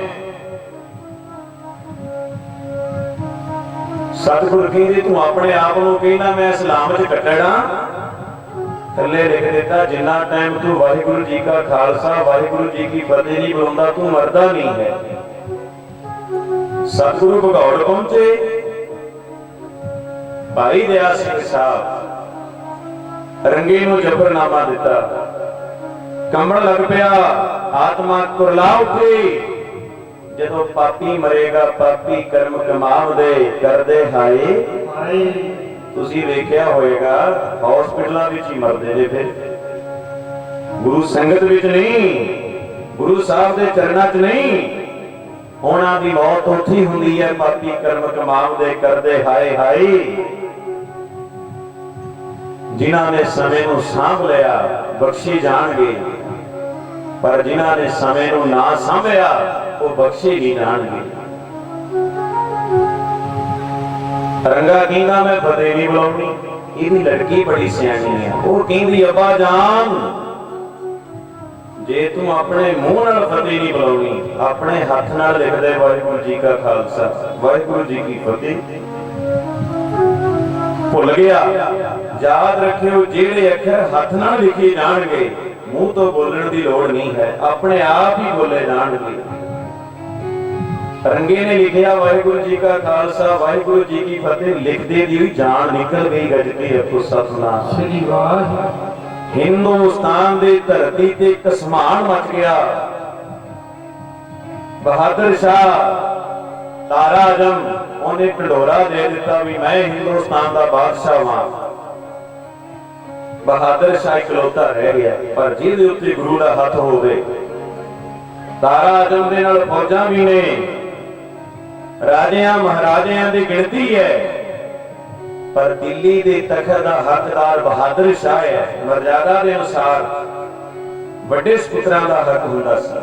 A: ਸਤਿਗੁਰ ਕਹਿੰਦੇ ਤੂੰ ਆਪਣੇ ਆਪ ਨੂੰ ਕਹਿਣਾ ਮੈਂ ਇਸਲਾਮ 'ਚ ਕੱਟੜਾ। ਥੱਲੇ ਲਿਖ ਦਿੱਤਾ ਜਿੰਨਾ ਟਾਈਮ ਤੂੰ ਵਾਹਿਗੁਰੂ ਜੀ ਕਾ ਖਾਲਸਾ ਵਾਹਿਗੁਰੂ ਜੀ ਕੀ ਫਤਿਹ ਨਹੀਂ ਬੁਲਾਉਂਦਾ ਤੂੰ ਮਰਦਾ ਨਹੀਂ ਹੈ। ਸਤਿਗੁਰੂ ਭਗੌੜ ਪਹੁੰਚੇ। ਭਾਈ ਦਇਆ ਸਿੰਘ ਸਾਹਿਬ ਰੰਗੇ ਨੂੰ ਜ਼ਫਰਨਾਮਾ ਦਿੱਤਾ। ਕੰਬਣ ਲੱਗ ਪਿਆ, ਆਤਮਾ ਕੁਰਲਾ ਉੱਠੀ। ਜਦੋਂ ਪਾਪੀ ਮਰੇਗਾ ਪਾਪੀ ਕਰਮ ਕਮਾਵਦੇ ਕਰਦੇ ਹਾਏ। ਤੁਸੀਂ ਵੇਖਿਆ ਹੋਏਗਾ ਹਸਪੀਟਲਾਂ ਵਿੱਚ ਹੀ ਮਰਦੇ ਨੇ, ਫਿਰ ਗੁਰੂ ਸੰਗਤ ਵਿੱਚ ਨਹੀਂ, ਗੁਰੂ ਸਾਹਿਬ ਦੇ ਚਰਨਾਂ 'ਚ ਨਹੀਂ। ਉਹਨਾਂ ਦੀ ਮੌਤ ਉੱਥੇ ਹੁੰਦੀ ਹੈ, ਪਾਪੀ ਕਰਮ ਕਮਾਵਦੇ ਕਰਦੇ ਹਾਏ ਹਾਏ। ਜਿਨ੍ਹਾਂ ਨੇ ਸਮੇਂ ਨੂੰ ਸਾਂਭ ਲਿਆ ਬਖਸ਼ੇ ਜਾਣਗੇ, ਪਰ ਜਿਨ੍ਹਾਂ ਨੇ ਸਮੇਂ ਨੂੰ ਨਾ ਸਾਂਭਿਆ ਉਹ ਬਖਸ਼ੇ ਨਹੀਂ ਜਾਣਗੇ। ਰੰਗਾ ਕਹਿੰਦਾ ਮੈਂ ਫਤਿਹ ਨਹੀਂ ਬੁਲਾਉਣੀ। ਇਹਦੀ ਲੜਕੀ ਬੜੀ ਸਿਆਣੀ ਹੈ, ਉਹ ਕਹਿੰਦੀ ਅੱਬਾ ਜਾਨ ਜੇ ਤੂੰ ਆਪਣੇ ਮੂੰਹ ਨਾਲ ਫਤਿਹ ਨਹੀਂ ਬੁਲਾਉਣੀ, ਆਪਣੇ ਹੱਥ ਨਾਲ ਲਿਖ ਦੇ ਵਾਹਿਗੁਰੂ ਜੀ ਕਾ ਖਾਲਸਾ ਵਾਹਿਗੁਰੂ ਜੀ ਕੀ ਫਤਿਹ। ਭੁੱਲ ਗਿਆ। ਯਾਦ ਰੱਖਿਓ ਜਿਹੜੇ ਅੱਖਰ ਹੱਥ ਨਾਲ ਲਿਖੇ ਜਾਣਗੇ ਮੂੰਹ ਤੋਂ ਬੋਲਣ ਦੀ ਲੋੜ ਨਹੀਂ ਹੈ, ਆਪਣੇ ਆਪ ਹੀ ਬੋਲੇ ਜਾਣਗੇ। ਰੰਗੇ ਨੇ ਲਿਖਿਆ ਵਾਹਿਗੁਰੂ ਜੀ ਕਾ ਖਾਲਸਾ ਵਾਹਿਗੁਰੂ ਜੀ ਕੀ ਫਤਿਹ, ਲਿਖਦੇ ਦੀ ਜਾਨ ਨਿਕਲ ਗਈ ਗੱਜਦੀ ਅੱਖੋਂ ਸਤਨਾਮ ਸ੍ਰੀ ਵਾਹਿਗੁਰੂ। ਹਿੰਦੁਸਤਾਨ ਦੀ ਧਰਤੀ ਤੇ ਕਸਮਾਨ ਮਚ ਗਿਆ। ਬਹਾਦਰ ਸ਼ਾਹ ਤਾਰਾ ਆਜ਼ਮ ਉਹਨੇ ਢਿੰਡੋਰਾ ਦੇ ਦਿੱਤਾ ਵੀ ਮੈਂ ਹਿੰਦੁਸਤਾਨ ਦਾ ਬਾਦਸ਼ਾਹ ਹਾਂ। ਬਹਾਦਰ ਸ਼ਾਹ ਇਕਲੌਤਾ ਰਹਿ ਗਿਆ, ਪਰ ਜਿਹਦੇ ਉੱਤੇ ਗੁਰੂ ਦਾ ਹੱਥ ਹੋਵੇ। ਤਾਰਾ ਆਜ਼ਮ ਦੇ ਨਾਲ ਫੌਜਾਂ ਵੀ ਨੇ, ਰਾਜਿਆਂ ਮਹਾਰਾਜਿਆਂ ਦੀ ਗਿਣਤੀ ਹੈ, ਪਰ ਦਿੱਲੀ ਦੇ ਤਖਤ ਦਾ ਹੱਕਦਾਰ ਬਹਾਦਰ ਸ਼ਾਹ ਹੈ। ਮਰਜ਼ਾਦਾ ਦੇ ਅਨੁਸਾਰ ਵੱਡੇ ਸਪੁੱਤਰਾਂ ਦਾ ਹੱਕ ਹੁੰਦਾ ਸੀ।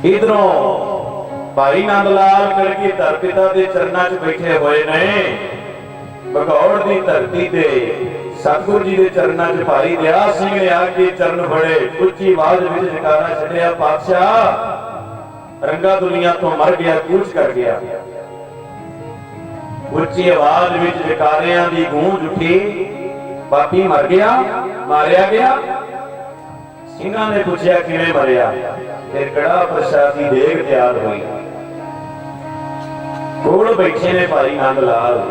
A: ਇਧਰੋਂ ਭਾਈ ਨੰਦ ਲਾਲ ਕਲਗੀਧਰ ਪਿਤਾ ਦੇ ਚਰਨਾਂ 'ਚ ਬੈਠੇ ਹੋਏ ਨੇ। ਭਗੌੜ ਦੀ ਧਰਤੀ ਤੇ ਸਤਿਗੁਰੂ ਜੀ ਦੇ ਚਰਨਾਂ 'ਚ ਭਾਈ ਦਇਆ ਸਿੰਘ ਨੇ ਆ ਕੇ ਚਰਨ ਫੜੇ, ਉੱਚੀ ਆਵਾਜ਼ ਵਿੱਚ ਜੈਕਾਰਾ ਛੱਡਿਆ, ਪਾਤਸ਼ਾਹ ਰੰਗਾ ਦੁਨੀਆ ਤੋਂ ਮਰ ਗਿਆ, ਕੂਚ ਕਰ ਗਿਆ। ਉੱਚੀ ਆਵਾਜ਼ ਵਿੱਚ ਜੈਕਾਰਿਆਂ ਦੀ ਗੂੰਜ ਉੱਠੀ। ਪਾਪੀ ਮਰ ਗਿਆ, ਮਾਰਿਆ ਗਿਆ। ਸਿੰਘਾਂ ਨੇ ਪੁੱਛਿਆ ਕਿਵੇਂ ਮਰਿਆ? ਫਿਰ ਕੜਾ ਪ੍ਰਸ਼ਾਦ ਦੀ ਦੇਗ ਤਿਆਰ ਹੋਈ। ਕੋਲ ਬੈਠੇ ਨੇ ਭਾਈ ਨੰਦ ਲਾਲ।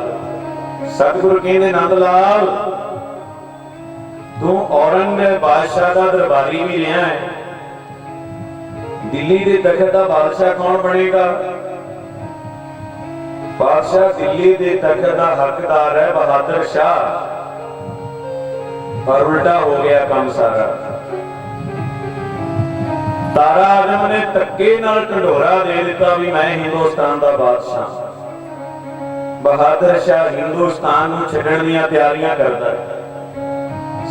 A: ਸਤਿਗੁਰੂ ਕਹਿੰਦੇ ਨੰਦ ਲਾਲ ਤੂੰ ਔਰੰਗਜ਼ੇਬ ਬਾਦਸ਼ਾਹ ਦਾ ਦਰਬਾਰੀ ਵੀ ਰਿਹਾ ਹੈ, ਦਿੱਲੀ ਦੇ ਤਖਤ ਦਾ ਬਾਦਸ਼ਾਹ ਕੌਣ ਬਣੇਗਾ? ਬਾਦਸ਼ਾਹ ਦਿੱਲੀ ਦੇ ਤਖਤ ਦਾ ਹੱਕਦਾਰ ਹੈ ਬਹਾਦਰ ਸ਼ਾਹ, ਪਰ ਉਲਟਾ ਹੋ ਗਿਆ ਕੰਮ ਸਾਰਾ। ਤਾਰਾ ਆਜ਼ਮ ਨੇ ਧੱਕੇ ਨਾਲ ਢਿੰਡੋਰਾ ਦੇ ਦਿੱਤਾ ਵੀ ਮੈਂ ਹਿੰਦੁਸਤਾਨ ਦਾ ਬਾਦਸ਼ਾਹ। ਬਹਾਦਰ ਸ਼ਾਹ ਹਿੰਦੁਸਤਾਨ ਨੂੰ ਛੱਡਣ ਦੀਆਂ ਤਿਆਰੀਆਂ ਕਰਦਾ।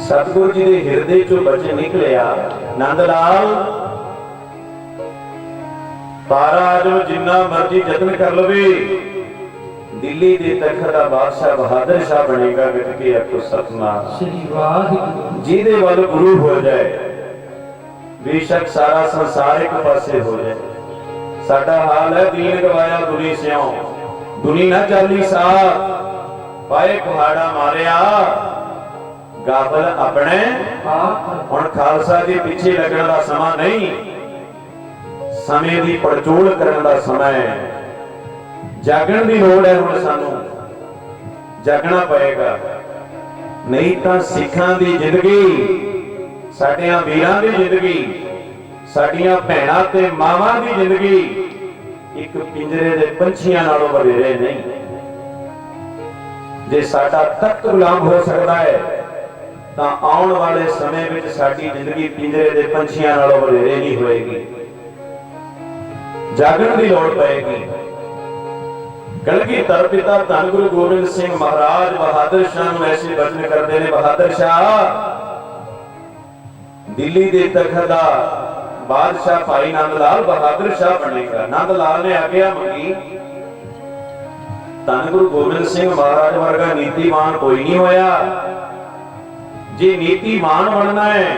A: ਸਤਿਗੁਰੂ ਜੀ ਦੇ ਹਿਰਦੇ ਚੋਂ ਬਚਨ ਨਿਕਲਿਆ, ਨੰਦ ਲਾਲ ਤਾਰਾ ਆਜ਼ਮ ਜਿੰਨਾ ਮਰਜ਼ੀ ਯਤਨ ਕਰ ਲਵੇ, ਦਿੱਲੀ ਦੇ ਤਖਤ ਦਾ ਬਾਦਸ਼ਾਹ ਬਹਾਦਰ ਸ਼ਾਹ ਬਣੇਗਾ। ਗਿਰ ਕੇ ਆਖੋ ਸਤਨਾਮ ਸ੍ਰੀ ਵਾਹਿਗੁਰੂ। ਜਿਹਦੇ ਵੱਲ ਗੁਰੂ ਹੋ ਜਾਏ ਬੇਸ਼ੱਕ ਸਾਰਾ ਸੰਸਾਰ ਇੱਕ ਪਾਸੇ ਹੋ ਜਾਏ। ਸਾਡਾ ਹਾਲ ਹੈ ਦੀਨ ਗਵਾਇਆ ਦੁਨੀ ਸਿਓ, ਦੁਨੀ ਨਾ ਚਾਲੀ ਸਾਥ ਪਾਏ ਕੁਹਾੜਾ ਮਾਰਿਆ। ਗਾਫਲ ਆਪਣੇ ਹੁਣ ਖਾਲਸਾ ਦੇ ਪਿੱਛੇ ਲੱਗਣ ਦਾ ਸਮਾਂ ਨਹੀਂ, ਸਮੇਂ ਦੀ ਪੜਚੋਲ ਕਰਨ ਦਾ ਸਮਾਂ ਹੈ। ਜਾਗਣ ਦੀ ਲੋੜ ਹੈ, ਹੁਣ ਸਾਨੂੰ ਜਾਗਣਾ ਪਏਗਾ, ਨਹੀਂ ਤਾਂ ਸਿੱਖਾਂ ਦੀ ਜ਼ਿੰਦਗੀ ਸਾਡੀਆਂ ਵੀਰਾਂ ਦੀ ਜ਼ਿੰਦਗੀ, ਸਾਡੀਆਂ ਭੈਣਾਂ ਤੇ ਮਾਵਾਂ ਦੀ ਜ਼ਿੰਦਗੀ ਇੱਕ ਪਿੰਜਰੇ ਦੇ ਪੰਛੀਆਂ ਨਾਲੋਂ ਵਧੇਰੇ ਨਹੀਂ। ਜੇ ਸਾਡਾ ਤਖਤ ਗੁਲਾਮ ਹੋ ਸਕਦਾ ਹੈ ਤਾਂ ਆਉਣ ਵਾਲੇ ਸਮੇਂ ਵਿੱਚ ਸਾਡੀ ਜ਼ਿੰਦਗੀ ਪਿੰਜਰੇ ਦੇ ਪੰਛੀਆਂ ਨਾਲੋਂ ਵਧੇਰੇ ਨਹੀਂ ਹੋਏਗੀ। ਜਾਗਣ ਦੀ ਲੋੜ ਪਏਗੀ। ਕਲਗੀਧਰ ਪਿਤਾ ਧੰਨ ਗੁਰੂ ਗੋਬਿੰਦ ਸਿੰਘ ਮਹਾਰਾਜ ਬਹਾਦਰ ਸ਼ਾਹ ਨੂੰ ਐਸੇ ਬਚਨ ਕਰਦੇ ਨੇ, ਬਹਾਦਰ ਸ਼ਾਹ ਦਿੱਲੀ ਦੇ ਤਖਤ ਦਾ ਬਾਦਸ਼ਾਹ ਭਾਈ ਨੰਦ ਲਾਲ ਬਹਾਦਰ ਸ਼ਾਹ ਬਣੇਗਾ। ਨੰਦ ਲਾਲ ਨੇ ਆਗਿਆ ਮੰਗੀ। ਧੰਨ ਗੁਰੂ ਗੋਬਿੰਦ ਸਿੰਘ ਮਹਾਰਾਜ ਵਰਗਾ ਨੀਤੀਵਾਨ ਕੋਈ ਨਹੀਂ ਹੋਇਆ। ਜੇ ਨੀਤੀਵਾਨ ਬਣਨਾ ਹੈ,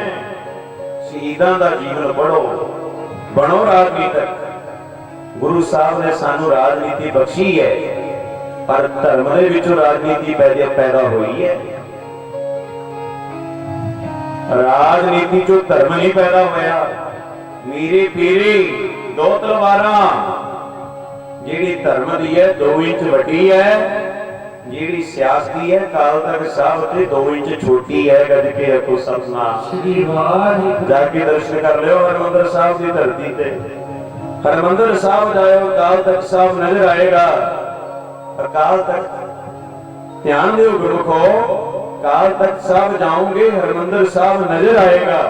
A: ਸ਼ਹੀਦਾਂ ਦਾ ਜੀਵਨ ਪੜੋ, ਬਣੋ ਰਾਜਨੀਤਿਕ। ਗੁਰੂ ਸਾਹਿਬ ਨੇ ਸਾਨੂੰ ਰਾਜਨੀਤੀ ਬਖਸ਼ੀ ਹੈ, ਪਰ ਧਰਮ ਦੇ ਵਿੱਚੋਂ ਰਾਜਨੀਤੀ ਪੈਦਾ ਹੋਈ ਹੈ। ਰਾਜਨੀਤੀ ਚੋਂ ਧਰਮ ਨਹੀਂ ਪੈਦਾ ਹੋਇਆ। ਮੀਰੀ ਪੀਰੀ ਦੋ ਤਲਵਾਰਾਂ, ਜਿਹੜੀ ਧਰਮ ਦੀ ਹੈ 2 ਇੰਚ ਵੱਡੀ ਹੈ, ਜਿਹੜੀ ਸਿਆਸਤੀ ਹੈ ਅਕਾਲ ਤਖਤ ਸਾਹਿਬ ਤੇ 2 ਇੰਚ ਛੋਟੀ ਹੈ। ਗੱਜ ਕੇ ਰੱਖੋ ਸਭਨਾ ਸ੍ਰੀ ਵਾਹਿਗੁਰੂ। ਜਾ ਕੇ ਦਰਸ਼ਨ ਕਰ ਲਿਓ ਹਰਿਮੰਦਰ ਸਾਹਿਬ ਦੀ ਧਰਤੀ ਤੇ। ਹਰਿਮੰਦਰ ਸਾਹਿਬ ਜਾਇਓ, ਅਕਾਲ ਤਖਤ ਸਾਹਿਬ ਨਜ਼ਰ ਆਏਗਾ। ਅਕਾਲ ਤਖਤ ਧਿਆਨ ਦਿਓ ਗੁਰਮੁਖੋ, ਅਕਾਲ ਤਖਤ ਸਾਹਿਬ ਜਾਓਗੇ ਹਰਿਮੰਦਰ ਸਾਹਿਬ ਨਜ਼ਰ ਆਏਗਾ।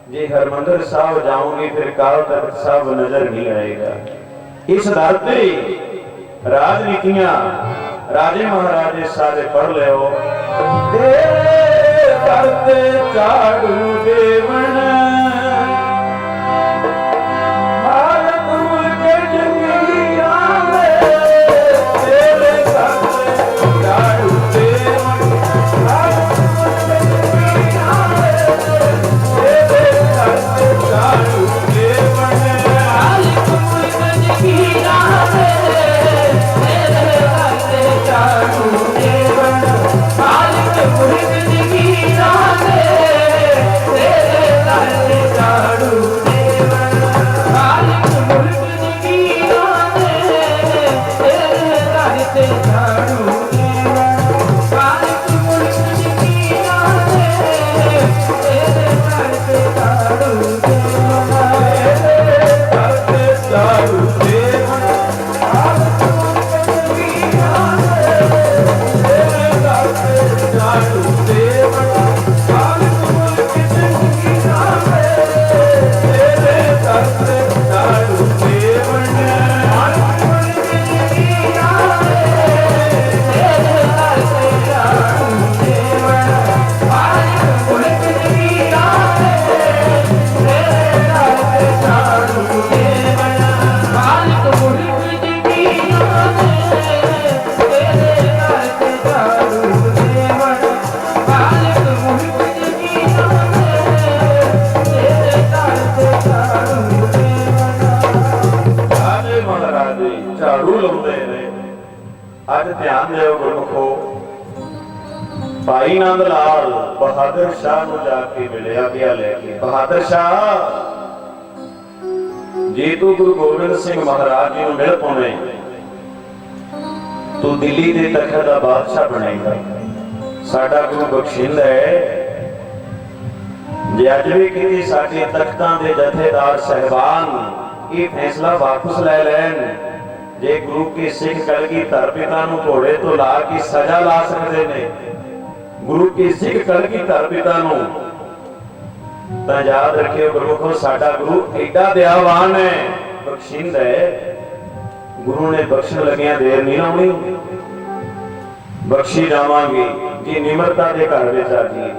A: ਜੇ ਹਰਿਮੰਦਰ ਸਾਹਿਬ ਜਾਓਗੇ ਫਿਰ ਅਕਾਲ ਤਖਤ ਸਾਹਿਬ ਨਜ਼ਰ ਨਹੀਂ ਆਏਗਾ। ਇਸ ਦਰ ਤੇ ਰਾਜਨੀਤੀਆਂ ਰਾਜੇ ਮਹਾਰਾਜੇ ਸਾਰੇ ਪੜ ਲਿਓ। ਤੇਰੇ ਦਰ ਤੇ ਝਾੜੂ ਦੇਵਣ ਮਾਲਕ ਮੁਲਕ ਜੰਗੀਰਾਂ ਦੇ, ਤੇਰੇ ਦਰ ਤੇ ਝਾੜੂ ਦੇਵਣ ਮਾਲਕ ਮੁਲਕ ਜੰਗੀਰਾਂ ਦੇ, ਤੇਰੇ ਦਰ ਤੇ ਝਾੜੂ ਦੇਵਣ ਮਾਲਕ ਮੁਲਕ ਜੰਗੀਰਾਂ ਦੇ, ਤੇਰੇ ਦਰ ਤੇ ਝਾੜੂ ਦੇਵਣ ਮਾਲਕ ਮੁਲਕ ਜੰਗੀਰਾਂ ਦੇ, ਤੇਰੇ ਦਰ ਤੇ ਝਾੜੂ ਦੇਵਣ ਮਾਲਕ ਮੁਲਕ ਜੰਗੀਰਾਂ ਦੇ, ਤੇਰੇ ਦਰ ਤੇ ਝਾੜੂ ਦੇਵਣ ਮਾਲਕ ਮੁਲਕ ਜੰਗੀਰਾਂ ਦੇ, ਤੇਰੇ ਦਰ ਤੇ ਝਾੜੂ ਦੇਵਣ, ਤੇਰੇ ਦਰ ਤੇ ਝਾੜੂ ਦੇਵਣ ਮਾਲਕ ਮੁਲਕ ਜੰਗੀਰਾਂ ਦੇ, ਤੇਰੇ ਦਰ ਤੇ ਝਾੜੂ ਦੇਵਣ ਮਾਲਕ ਮੁਲਕ ਜੰਗੀਰਾਂ ਦੇ, ਤੇਰੇ ਦਰ ਤੇ ਝਾੜੂ ਦੇਵਣ ਮਾਲਕ ਮੁਲਕ ਜੰਗੀਰਾਂ ਦੇ, ਤੇਰੇ ਦਰ ਤੇ ਝਾੜੂ ਦੇਵਣ ਮਾਲਕ ਮੁਲਕ ਜੰਗੀਰਾਂ ਦੇ, ਤੇਰੇ ਦਰ ਤੇ ਝਾੜੂ ਦੇਵਣ ਮਾਲਕ ਮੁਲਕ ਜੰਗੀਰਾਂ ਦੇ, ਤੇਰੇ ਦਰ ਤੇ ਝਾੜੂ ਦੇਵਣ ਮਾਲਕ ਮੁਲਕ ਜੰਗੀਰਾਂ ਦੇ, ਤੇਰੇ ਦਰ ਤੇ ਝਾੜੂ ਦੇਵਣ। ਰਾਜੇ ਮਹਾਰਾਜੇ ਝਾੜੂ ਲਾਉਂਦੇ ਨੇ। ਅੱਜ ਧਿਆਨ ਦਿਓ ਗੁਰਮੁਖੋ, ਭਾਈ ਨੰਦ ਲਾਲ ਬਹਾਦਰ ਸ਼ਾਹ ਨੂੰ ਜਾ ਕੇ ਮਿਲਿਆ ਗਿਆ ਲੈ ਕੇ। ਬਹਾਦਰ ਸ਼ਾਹ, ਜੇ ਤੂੰ ਗੁਰੂ ਗੋਬਿੰਦ ਸਿੰਘ ਮਹਾਰਾਜ ਜੀ ਨੂੰ ਮਿਲ ਪਾਵੇਂ, ਤੂੰ ਦਿੱਲੀ ਦੇ ਤਖਤ ਦਾ ਬਾਦਸ਼ਾਹ ਬਣੇਗਾ। ਸਾਡਾ ਗੁਰੂ ਬਖਸ਼ਿੰਦ ਹੈ। ਜੇ ਅੱਜ ਵੀ ਕਿਤੇ ਸਾਡੇ ਤਖਤਾਂ ਦੇ ਜਥੇਦਾਰ ਸਹਿਬਾਨ ਇਹ ਫੈਸਲਾ ਵਾਪਸ ਲੈ ਲੈਣ, ਜੇ ਗੁਰੂ ਕੇ ਸਿੱਖ ਕਲਗੀਧਰ ਪਿਤਾ ਨੂੰ ਘੋੜੇ ਤੋਂ ਲਾ ਕੇ ਸਜ਼ਾ ਲਾ ਸਕਦੇ ਨੇ, ਗੁਰੂ ਕੇ ਸਿੱਖ ਕਲਗੀਧਰ ਪਿਤਾ ਨੂੰ, ਤਾਂ ਯਾਦ ਰੱਖਿਓ ਗੁਰਮੁਖੋ, ਸਾਡਾ ਗੁਰੂ ਐਡਾ ਦਇਆਵਾਨ ਹੈ, ਬਖਸ਼ਿੰਦ ਹੈ। ਗੁਰੂ ਨੇ ਬਖਸ਼ਣ ਲੱਗਿਆਂ ਦੇਰ ਨਹੀਂ ਲਾਉਣੀ, ਬਖਸ਼ੀ ਜਾਵਾਂਗੇ ਜੇ ਨਿਮਰਤਾ ਦੇ ਘਰ ਵਿੱਚ ਆ ਜਾਈਏ।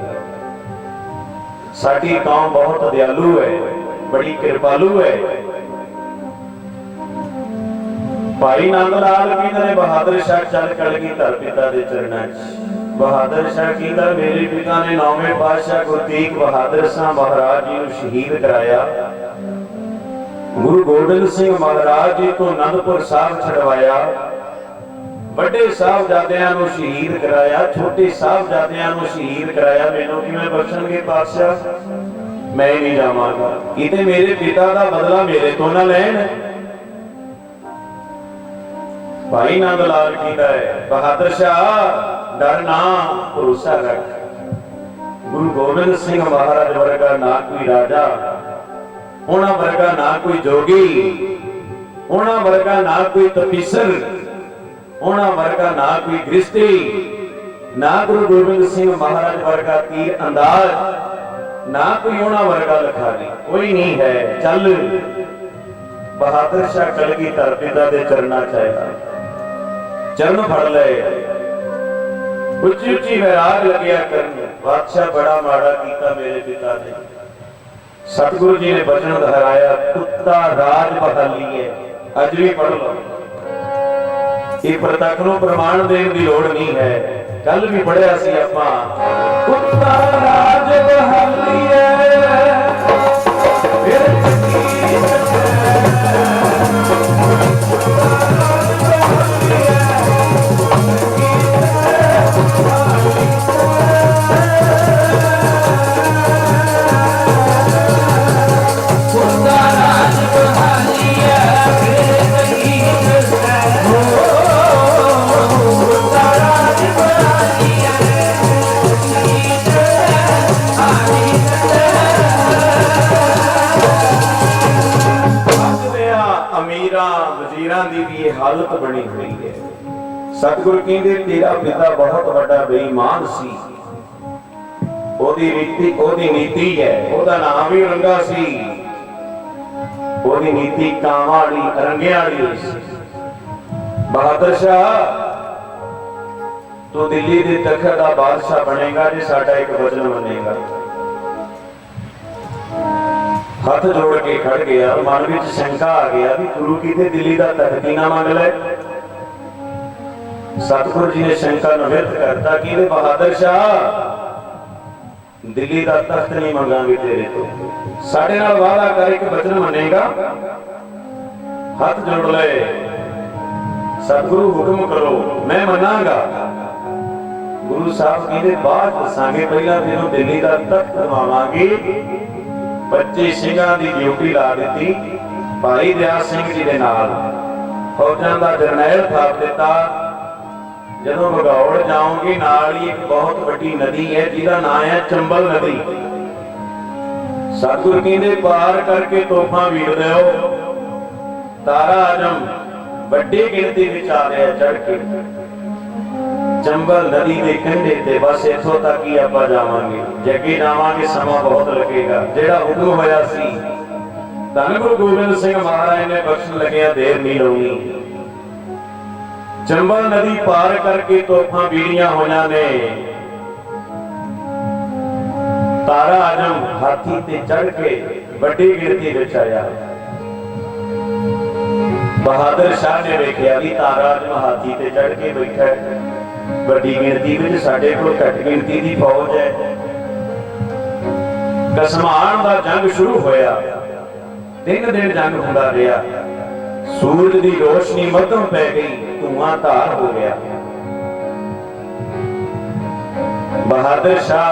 A: ਸਾਡੀ ਕੌਮ ਬਹੁਤ ਦਿਆਲੂ ਹੈ, ਬੜੀ ਕਿਰਪਾਲੂ ਹੈ। ਭਾਈ ਨੰਦ ਲਾਲ ਕਹਿੰਦੇ ਨੇ ਬਹਾਦਰ ਸ਼ਾਹ ਚੱਲ ਕਲਗੀਧਰ ਪਿਤਾ ਦੇ ਚਰਨਾਂ 'ਚ। ਬਹਾਦਰ ਸ਼ਾਹ ਕਹਿੰਦਾ ਮੇਰੇ ਪਿਤਾ ਨੇ 9ਵੇਂ ਪਾਤਸ਼ਾਹ ਗੁਰੂ ਤੇਗ ਬਹਾਦਰ ਸ਼ਾਹ ਮਹਾਰਾਜ ਜੀ ਨੂੰ ਸ਼ਹੀਦ ਕਰਾਇਆ। ਗੁਰੂ ਗੋਬਿੰਦ ਸਿੰਘ ਮਹਾਰਾਜ ਜੀ ਤੋਂ ਅਨੰਦਪੁਰ ਸਾਹਿਬ ਛਡਵਾਇਆ। ਵੱਡੇ ਸਾਹਿਬਜ਼ਾਦਿਆਂ ਨੂੰ ਸ਼ਹੀਦ ਕਰਾਇਆ, ਛੋਟੇ ਸਾਹਿਬਜ਼ਾਦਿਆਂ ਨੂੰ ਸ਼ਹੀਦ ਕਰਾਇਆ। ਮੈਨੂੰ ਕਿਵੇਂ ਬਖਸ਼ਣਗੇ ਪਾਤਸ਼ਾਹ? ਮੈਂ ਨਹੀਂ ਜਾਵਾਂਗਾ, ਕਿਤੇ ਮੇਰੇ ਪਿਤਾ ਦਾ ਬਦਲਾ ਮੇਰੇ ਤੋਂ ਨਾ ਲੈਣ। ਭਾਈ ਨੰਦ ਲਾਲ ਕਹਿੰਦਾ ਹੈ ਬਹਾਦਰ ਸ਼ਾਹ ਡਰ ਨਾ, ਭਰੋਸਾ ਰੱਖ। गुरु गोबिंद सिंह महाराज वर्गा ना कोई राजा, उन्हां वर्गा ना कोई जोगी, उन्हां वर्गा ना कोई तपीसर, उन्हां वर्गा ना कोई गृहस्थी, ना गुरु गोबिंद सिंह महाराज वर्गा तीर अंदाज, ना कोई उन्हां वर्गा लखानी, कोई नहीं है। चल बहादुर शाह कलगीधर पिता दे चरना चाहेगा, चरण फड़ ले, उच्ची उच्ची वैराग लगिया करन, बादशाह बड़ा माड़ा कीता मेरे पिता ने। सतगुरु जी ने वचन दोहराया, कुत्ता राज बहाली है। अज भी पढ़ लो, ये प्रतख नूं प्रमाण देण दी लोड़ नहीं है। कल भी पढ़िया सी आपां, कुत्ता राज बहाली है, दी भी हालत बनी हुई है। सतगुरु कहते तेरा पिता बहुत बड़ा बेईमान सी, ओदी नीति है, ओदा नाम ही रंगा सी, ओदी नीति कांवां वाली रंगियां वाली सी। बहादुर शाह तू दिल्ली दे तखत दा बादशाह बनेगा जे साडा एक वचन मनेगा। हाथ जोड़ के खड़ गया, मन में शंका आ गया भी गुरु किते दिल्ली का तख्त ही ना मंग ले। सतगुरु जी ने शंका निवृत्त करता कि बहादुर शाह दिल्ली का तख्त नहीं मंगांगे तेरे तो, साडे नाल वादा कर एक वचन मनेगा। हाथ जोड़ ले, सतगुरु हुक्म करो मैं मनांगा। गुरु साहब कहते बाद दसांगे, पहला तेनों दिल्ली का तख्त दवावांगे। 25 ਸਿੰਘਾਂ ਦੀ ਡਿਊਟੀ ਲਾ ਦਿੱਤੀ, ਭਾਈ ਦਇਆ ਸਿੰਘ ਜੀ ਦੇ ਨਾਲ ਫੌਜਾਂ ਦਾ ਜਰਨੈਲ ਥਾਪ ਦਿੱਤਾ। ਜਦੋਂ ਭਗੌੜ ਜਾਓਗੇ ਨਾਲ ਹੀ ਇੱਕ ਬਹੁਤ ਵੱਡੀ ਨਦੀ ਹੈ ਜਿਹਦਾ ਨਾਮ ਹੈ ਚੰਬਲ ਨਦੀ। ਸਤਿਗੁਰੂ ਕਹਿੰਦੇ ਪਾਰ ਕਰਕੇ ਤੋਪਾਂ ਵੀਰ ਦਿਓ। ਤਾਰਾ ਆਜਮ ਵੱਡੀ ਗਿਣਤੀ ਵਿੱਚ ਆ ਰਿਹਾ ਚੜ ਕੇ चंबल नदी के कंढे ते, बस इथों तक ही आपां जावांगे, जगे जावांगे समा बहुत लगेगा। जेड़ा हुक्म होया सी धन गुरु गोबिंद सिंह महाराज ने बख्शण लगिया देर नहीं लाउणी। चंबल नदी पार करके तोफां बीड़ियां होइयां ने। तारा आजम हाथी ते चढ़ के बड़ी गिणती विच आया। बहादुर शाह ने वेखिया भी तारा आजम हाथी ते चढ़ के बैठा है, बड़ी गिणती में साडे कोल घट गिणती दी फौज है। कसमान दा जंग शुरू होया, 3 दिन जंग हुंदा रहा। सूरज दी रोशनी मध्यम पै गई, धुआं धार हो गया। बहादुर शाह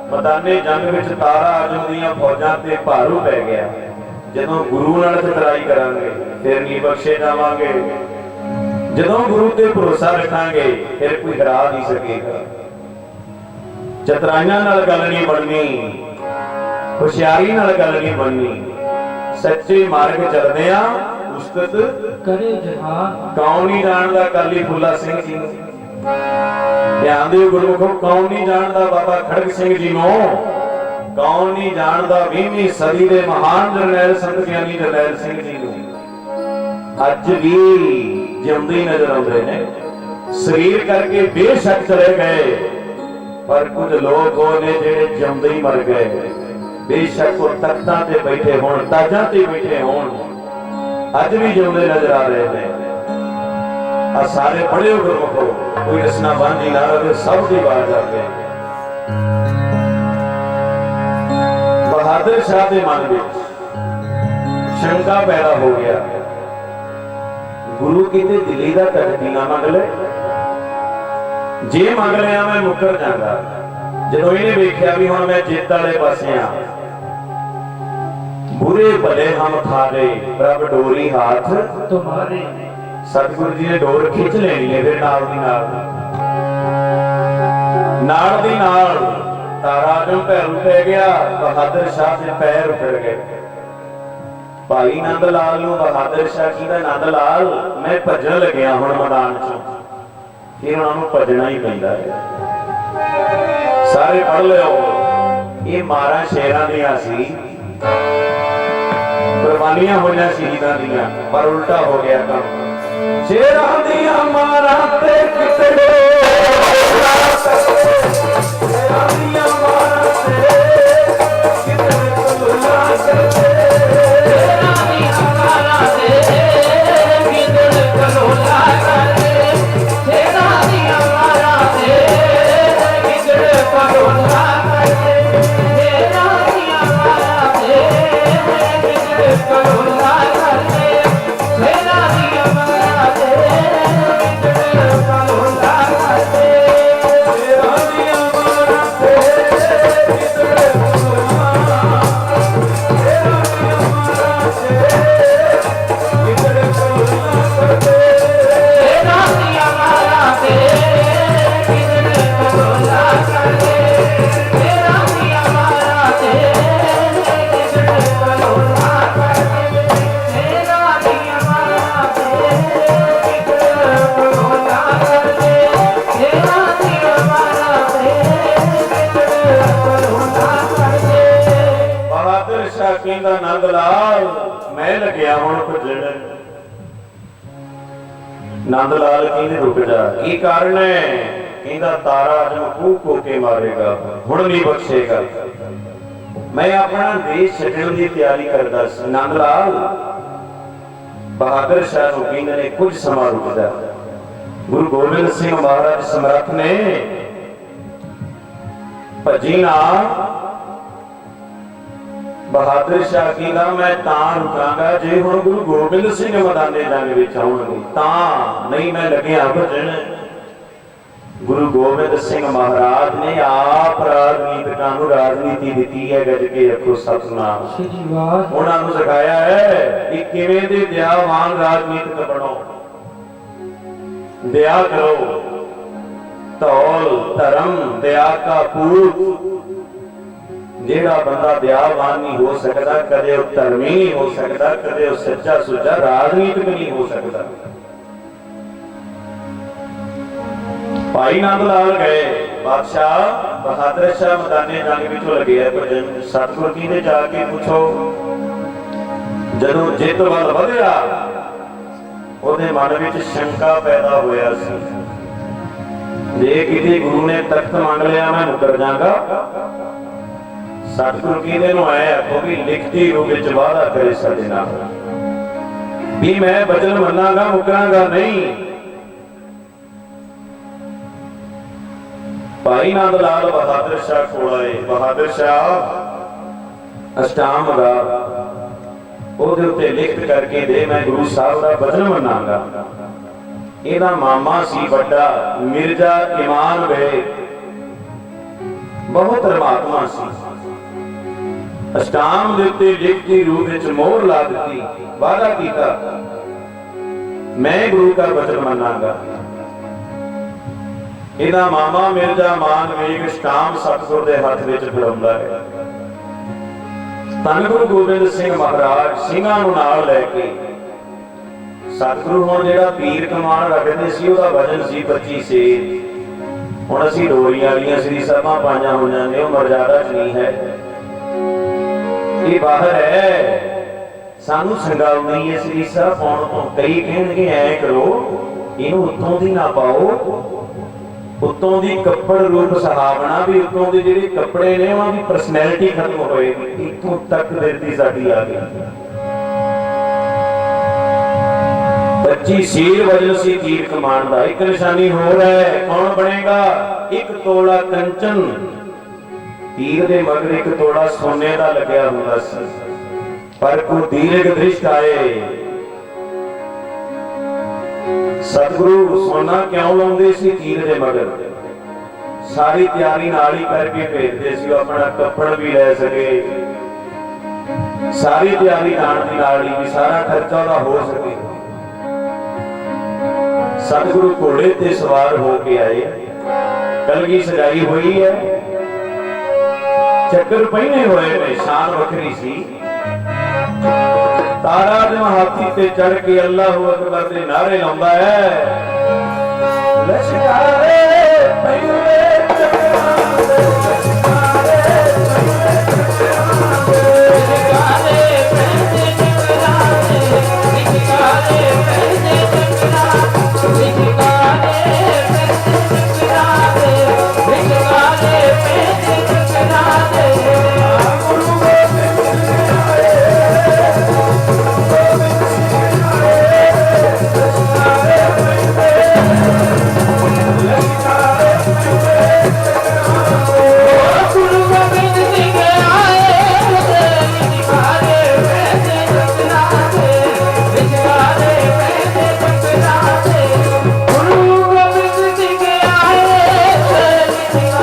A: मैदाने जंग विच तारा आजम दीयां फौजां ते भारू पै गया। जदों गुरु नाल लड़ाई करांगे फिर नहीं बख्शे जावांगे, जदों गुरु ते भरोसा रखांगे फिर कोई हरा नहीं सकेगा। चतराइयां नाल गल नहीं बननी, होशियारी नाल गल नहीं बननी। सच्चे मार्ग चलदे आ उस्ताद करे जहान। कौन नहीं जानदा काली फुला सिंह जी नूं, ध्यान दिओ गुरमुखो, कौन नहीं जानदा बाबा खड़ग सिंह जी नूं, कौन नहीं जानदा 20वीं सदी दे महान जरनैल संत ज्ञानी जरनैल सिंह जी नूं। अज भी जिंदे नजर आते हैं, शरीर करके बेशक चले गए, पर कुछ लोग वो ने जेड़े जिंदे ही मर गए। बेशक वो तख्तां ते बैठे होण, ताजां ते बैठे होण, अज भी जिंदे नजर आ रहे हैं। आ सारे पढ़ियो गुरमुखो, कोई रसना बांझी ना रहे, सब दी आवाज आ गई। बहादुर शाह के मन में शंका पैदा हो गया, गुरु किते दिल्ली का तख्त ही ना मंग ले, जे मंग लिया मैं मुकर जाऊंगा। जदों इन्हें वेख्या भी हुण मैं जित वाले पासे आ, बुरे भले हम थारे प्रभ डोरी हाथ तुम्हारे। सतगुरु जी ने डोर खिंच लेनी है, फिर नाल दी नाल तारा जो भैरू पै गया, बहादुर शाह के पैर उखड़ गए। भाई नंद लाल नूं बहादुर शाह कहंदा नंद लाल मैं भजन लग्या हुण मैदान चों। फिर उन्होंने भजना ही पैंदा है। सारे पढ़ लियो, ये मारा शेरां दियां सी, कुर्बानियां होईयां शहीदां दियां, पर उल्टा हो गया काम। शेरां दियां मारां ते कितने, शेरां दियां मारां ते कितने कलूला करते, शेरां दियां मारां ते कितने कलूला करते, शेरां दियां मारां ते कितने कलूला करते, शेरां दियां मारां ते कितने कलूला करते, शेरां दियां मारां ते कितने कलूला करते, शेरां दियां मारां ते कितने कलूला, शेरां दियां मारां ते कितने कलूला करते, शेरां दियां मारां ते कितने कलूला करते, शेरां दियां मारां ते कितने कलूला करते, शेरां दियां मारां ते कितने कलूला करते, शेरां दियां मारां ते कितने कलूला करते। बहादुर शाह कहंदा नंद लाल मैं लग्या हुण भजन। नंद लाल कहंदे रुक जा, की कारण है? कहंदा तारा अज खूब को के मारेगा, हुण नहीं बख्शेगा। मैं अपना देश छड्डण दी तैयारी करदा सी। नंद लाल बहादुर शाह नूं कहंदे ने कुछ समां रुक जा। गुरु गोबिंद सिंह महाराज समर्थ ने भजी ना, बहादुर शाह कहंदा मैं तां रुकांगा जे हुण गुरु गोबिंद सिंह मैदाने जंग विच आउणगे, तां नहीं मैं लग्या भजन। गुरु गोबिंद सिंह महाराज ने आप राजनीतिकां नूं राजनीति दित्ती है, गज के रखो सतनाम। उन्हां नूं सिखाया है कि किवें दे दयावान राजनीतिक बनो, दया करो, धौल धर्म दया का पूत। जेड़ा बंदा दयावान नहीं हो सकता, कदे वो धर्मी नहीं हो सकता, कदे वो सच्चा सुच्चा राजनीतिक नहीं हो सकता। भाई नंद लाल गए, बादशाह बहादुर शाह मैदाने जंग विचों लगे है भजन। सतगुर जी ने जाके पूछो, जदों जित वल वधिया ਉਹਦੇ मन ਵਿੱਚ शंका पैदा होया सी, जे किसी गुरु ने तख्त मंग लिया मैं मुकर जागा। सतगुरु कहते ਨੂੰ आए आखो भी लिखती रूप ਵਿੱਚ वादा करे ਸਾਡੇ ਨਾਲ भी मैं वचन मन्नागा मुकरांगा नहीं। भाई नंद लाल बहादुर शाह कोल आए। बहादुर शाह अष्टाम गा ਉਹਦੇ ਉੱਤੇ ਲਿਖਤ ਕਰਕੇ ਦੇ मैं गुरु साहब ਦਾ वचन मन्नागा। ਇਹਦਾ ਮਾਮਾ ਸੀ ਵੱਡਾ मिर्जा ईमान बेग, बहुत धर्मात्मा सी। अष्टाम ਦੇ ਉੱਤੇ ਲਿਖਤੀ रूप ਵਿੱਚ मोहर ला ਦਿੱਤੀ, वादा ਕੀਤਾ मैं गुरु का वचन मन्नागा। ਇਹਦਾ ਮਾਮਾ मिर्जा मान बेग ਅਸ਼ਟਾਮ सतगुर ਦੇ ਹੱਥ ਵਿੱਚ ਫੜਾਉਂਦਾ ਹੈ। ਧੰਨ ਗੁਰੂ ਗੋਬਿੰਦ ਸਿੰਘ ਮਹਾਰਾਜ ਸਿੰਘਾਂ ਨੂੰ ਨਾਲ ਲੈ ਕੇ सतगुरु ਹੁਣ ਜਿਹੜਾ ਪੀਰ ਕਮਾਨ ਰੱਖਦੇ ਸੀ ਉਹਦਾ ਵਜਨ ਸੀ 25 ਸੇਰ। ਹੁਣ ਅਸੀਂ ਡੋਰੀਆਂ ਵਾਲੀਆਂ ਸ੍ਰੀ ਸਾਹਿਬਾਂ ਪਾਈਆਂ ਹੋਈਆਂ ਨੇ, ਉਹ ਮਰਜ਼ਾਦਾ ਚ ਨਹੀਂ ਹੈ, ਇਹ ਬਾਹਰ ਹੈ। ਸਾਨੂੰ ਸੰਗਾਉਂਦੀ ਹੈ ਸ੍ਰੀ ਸਾਹਿਬ ਪਾਉਣ ਤੋਂ। ਕਈ ਕਹਿਣਗੇ ਐ ਕਰੋ ਇਹਨੂੰ ਉੱਤੋਂ ਦੀ ਨਾ ਪਾਓ, ਉੱਤੋਂ ਦੀ ਕੱਪੜ ਰੂਪ ਸਹਾਵਣਾ ਵੀ ਉੱਤੋਂ ਦੇ ਜਿਹੜੇ ਕੱਪੜੇ ਨੇ ਉਹਨਾਂ ਦੀ ਪਰਸਨੈਲਿਟੀ ਖਤਮ ਹੋਏਗੀ। ਇੱਥੋਂ ਤੱਕ ਦਿਰਦੀ ਸਾਡੀ ਆ ਗਈ। 25 ਸੀਰ ਵਜਨ ਸੀ ਤੀਰ ਕਮਾਨ ਦਾ। ਇੱਕ ਨਿਸ਼ਾਨੀ ਹੋਰ ਹੈ, ਕੌਣ ਬਣੇਗਾ? ਇੱਕ ਤੋਲਾ ਕੰਚਨ, ਤੀਰ ਦੇ ਮਗਰ ਇੱਕ ਤੋਲਾ ਸੋਨੇ ਦਾ ਲੱਗਿਆ ਹੁੰਦਾ ਸੀ। ਪਰ ਕੋ ਦੀਰਘ ਦ੍ਰਿਸ਼ਟ ਆਏ। सतगुरु सोना क्यों लाउंदे सी तीर दे मगर? सारी तैयारी नाल ही करके भेजदे सी, अपना कपड़ भी ले सके, सारी तैयारी नाल ही भी सारा खर्चा उहदा हो सके। सतगुरु घोड़े ते सवार होके आए, कलगी सजाई हुई है, ਚੱਕਰ ਪਹਿਨੇ ਹੋਏ ਨੇ, ਸ਼ਾਨ ਵੱਖਰੀ ਸੀ। ਤਾਰਾ ਜਿਹਾ ਹਾਥੀ ਤੇ ਚੜ ਕੇ ਅੱਲਾਹੁ ਅਕਬਰ ਦੇ ਨਾਰੇ ਲਾਉਂਦਾ ਹੈ, ਲਸ਼ਕਾਰੇ ਪੈਂਦੇ ਚੱਕਰਾਂ ਦੇ, ਲਸ਼ਕਾਰੇ ਪੈਂਦੇ ਚੱਕਰਾਂ ਦੇ, ਲਸ਼ਕਾਰੇ ਪੈਂਦੇ ਚੱਕਰਾਂ ਦੇ, ਲਸ਼ਕਾਰੇ ਪੈਂਦੇ ਚੱਕਰਾਂ ਦੇ,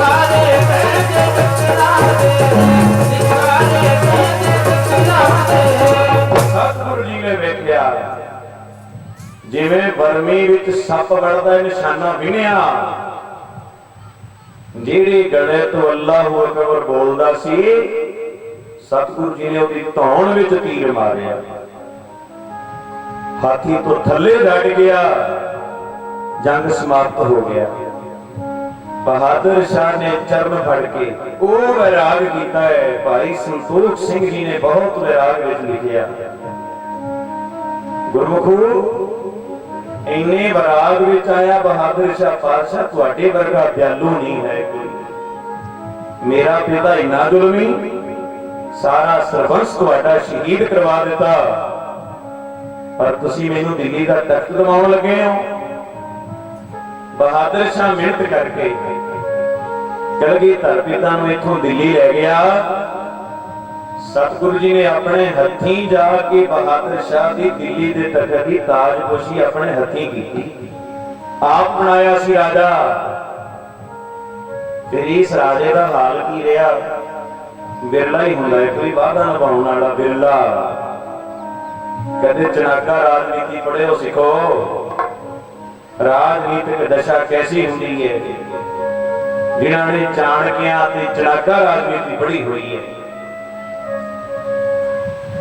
A: ਲਸ਼ਕਾਰੇ ਪੈਂਦੇ ਚੱਕਰਾਂ ਦੇ, ਲਸ਼ਕਾਰੇ ਪੈਂਦੇ ਚੱਕਰਾਂ ਦੇ। ਗੁਰੂ ਗੋਬਿੰਦ ਸਿੰਘ ਆਏ, ਜਿਵੇਂ ਵਰਮੀ ਵਿੱਚ ਸੱਪ ਵੜਦਾ ਨਿਸ਼ਾਨਾ ਵਿਨਿਆ, ਜਿਹੜੇ ਗਲੇ ਤੋਂ ਅੱਲਾਹੁ ਅਕਬਰ ਬੋਲਦਾ ਸੀ, ਸਤਿਗੁਰੂ ਜੀ ਨੇ ਉਹਦੀ ਧੌਣ ਵਿੱਚ ਤੀਰ ਮਾਰਿਆ, ਹਾਥੀ ਤੋਂ ਥੱਲੇ ਡਟ ਗਿਆ, ਜੰਗ ਸਮਾਪਤ ਹੋ ਗਿਆ। ਬਹਾਦਰ ਸ਼ਾਹ ਨੇ ਚਰਨ ਫੜ ਕੇ ਉਹ ਵੈਰਾਗ ਕੀਤਾ ਹੈ। ਭਾਈ ਸੰਤੋਖ ਸਿੰਘ ਜੀ ਨੇ ਬਹੁਤ ਵੈਰਾਗ ਵਿੱਚ ਲਿਖਿਆ, ਗੁਰਮੁਖੋ ਇੰਨੇ ਵੈਰਾਗ ਵਿੱਚ ਆਇਆ ਬਹਾਦਰ ਸ਼ਾਹ ਪਾਤਸ਼ਾਹ, ਤੁਹਾਡੇ ਵਰਗਾ ਦਿਆਲੂ ਨਹੀਂ ਹੈ ਕੋਈ। ਮੇਰਾ ਪਿਤਾ ਇੰਨਾ ਜ਼ੁਲਮੀ, ਸਾਰਾ ਸਰਬੰਸ ਤੁਹਾਡਾ ਸ਼ਹੀਦ ਕਰਵਾ ਦਿੱਤਾ, ਪਰ ਤੁਸੀਂ ਮੈਨੂੰ ਦਿੱਲੀ ਦਾ ਤਖਤ ਦਿਵਾਉਣ ਲੱਗੇ ਹੋ। ਬਹਾਦਰ ਸ਼ਾਹ ਮਿਹਨਤ ਕਰਕੇ ਕਲਗੀਧਰ ਪਿਤਾ ਨੂੰ ਇੱਥੋਂ ਦਿੱਲੀ ਲੈ ਗਿਆ। ਸਤਿਗੁਰੂ ਜੀ ਨੇ ਆਪਣੇ ਹੱਥੀਂ ਜਾ ਕੇ ਬਹਾਦਰ ਸ਼ਾਹ ਦੀ ਦਿੱਲੀ ਦੇ ਤਖਤ ਦੀ ਤਾਜਪੋਸ਼ੀ ਆਪਣੇ ਹੱਥੀਂ ਕੀਤੀ, ਆਪ ਬਣਾਇਆ ਸੀ ਰਾਜਾ। ਫਿਰ ਇਸ ਰਾਜੇ ਦਾ ਹਾਲ ਕੀ ਰਿਹਾ? ਬਿਰਲਾ ਹੀ ਹੁੰਦਾ ਹੈ, ਕੋਈ ਵਾਅਦਾ ਨਿਭਾਉਣ ਵਾਲਾ ਬਿਰਲਾ। ਕਦੇ ਚਨਾਕਾ ਰਾਜਨੀਤੀ ਪੜ੍ਹਿਓ ਸਿੱਖੋ, ਰਾਜਨੀਤਿਕ ਦਸ਼ਾ ਕੈਸੀ ਹੁੰਦੀ ਹੈ। ਜਿਨ੍ਹਾਂ ਨੇ ਚਾਣਕਿਆਂ ਤੇ ਚਨਾਕਾ ਰਾਜਨੀਤੀ ਪੜ੍ਹੀ ਹੋਈ ਹੈ।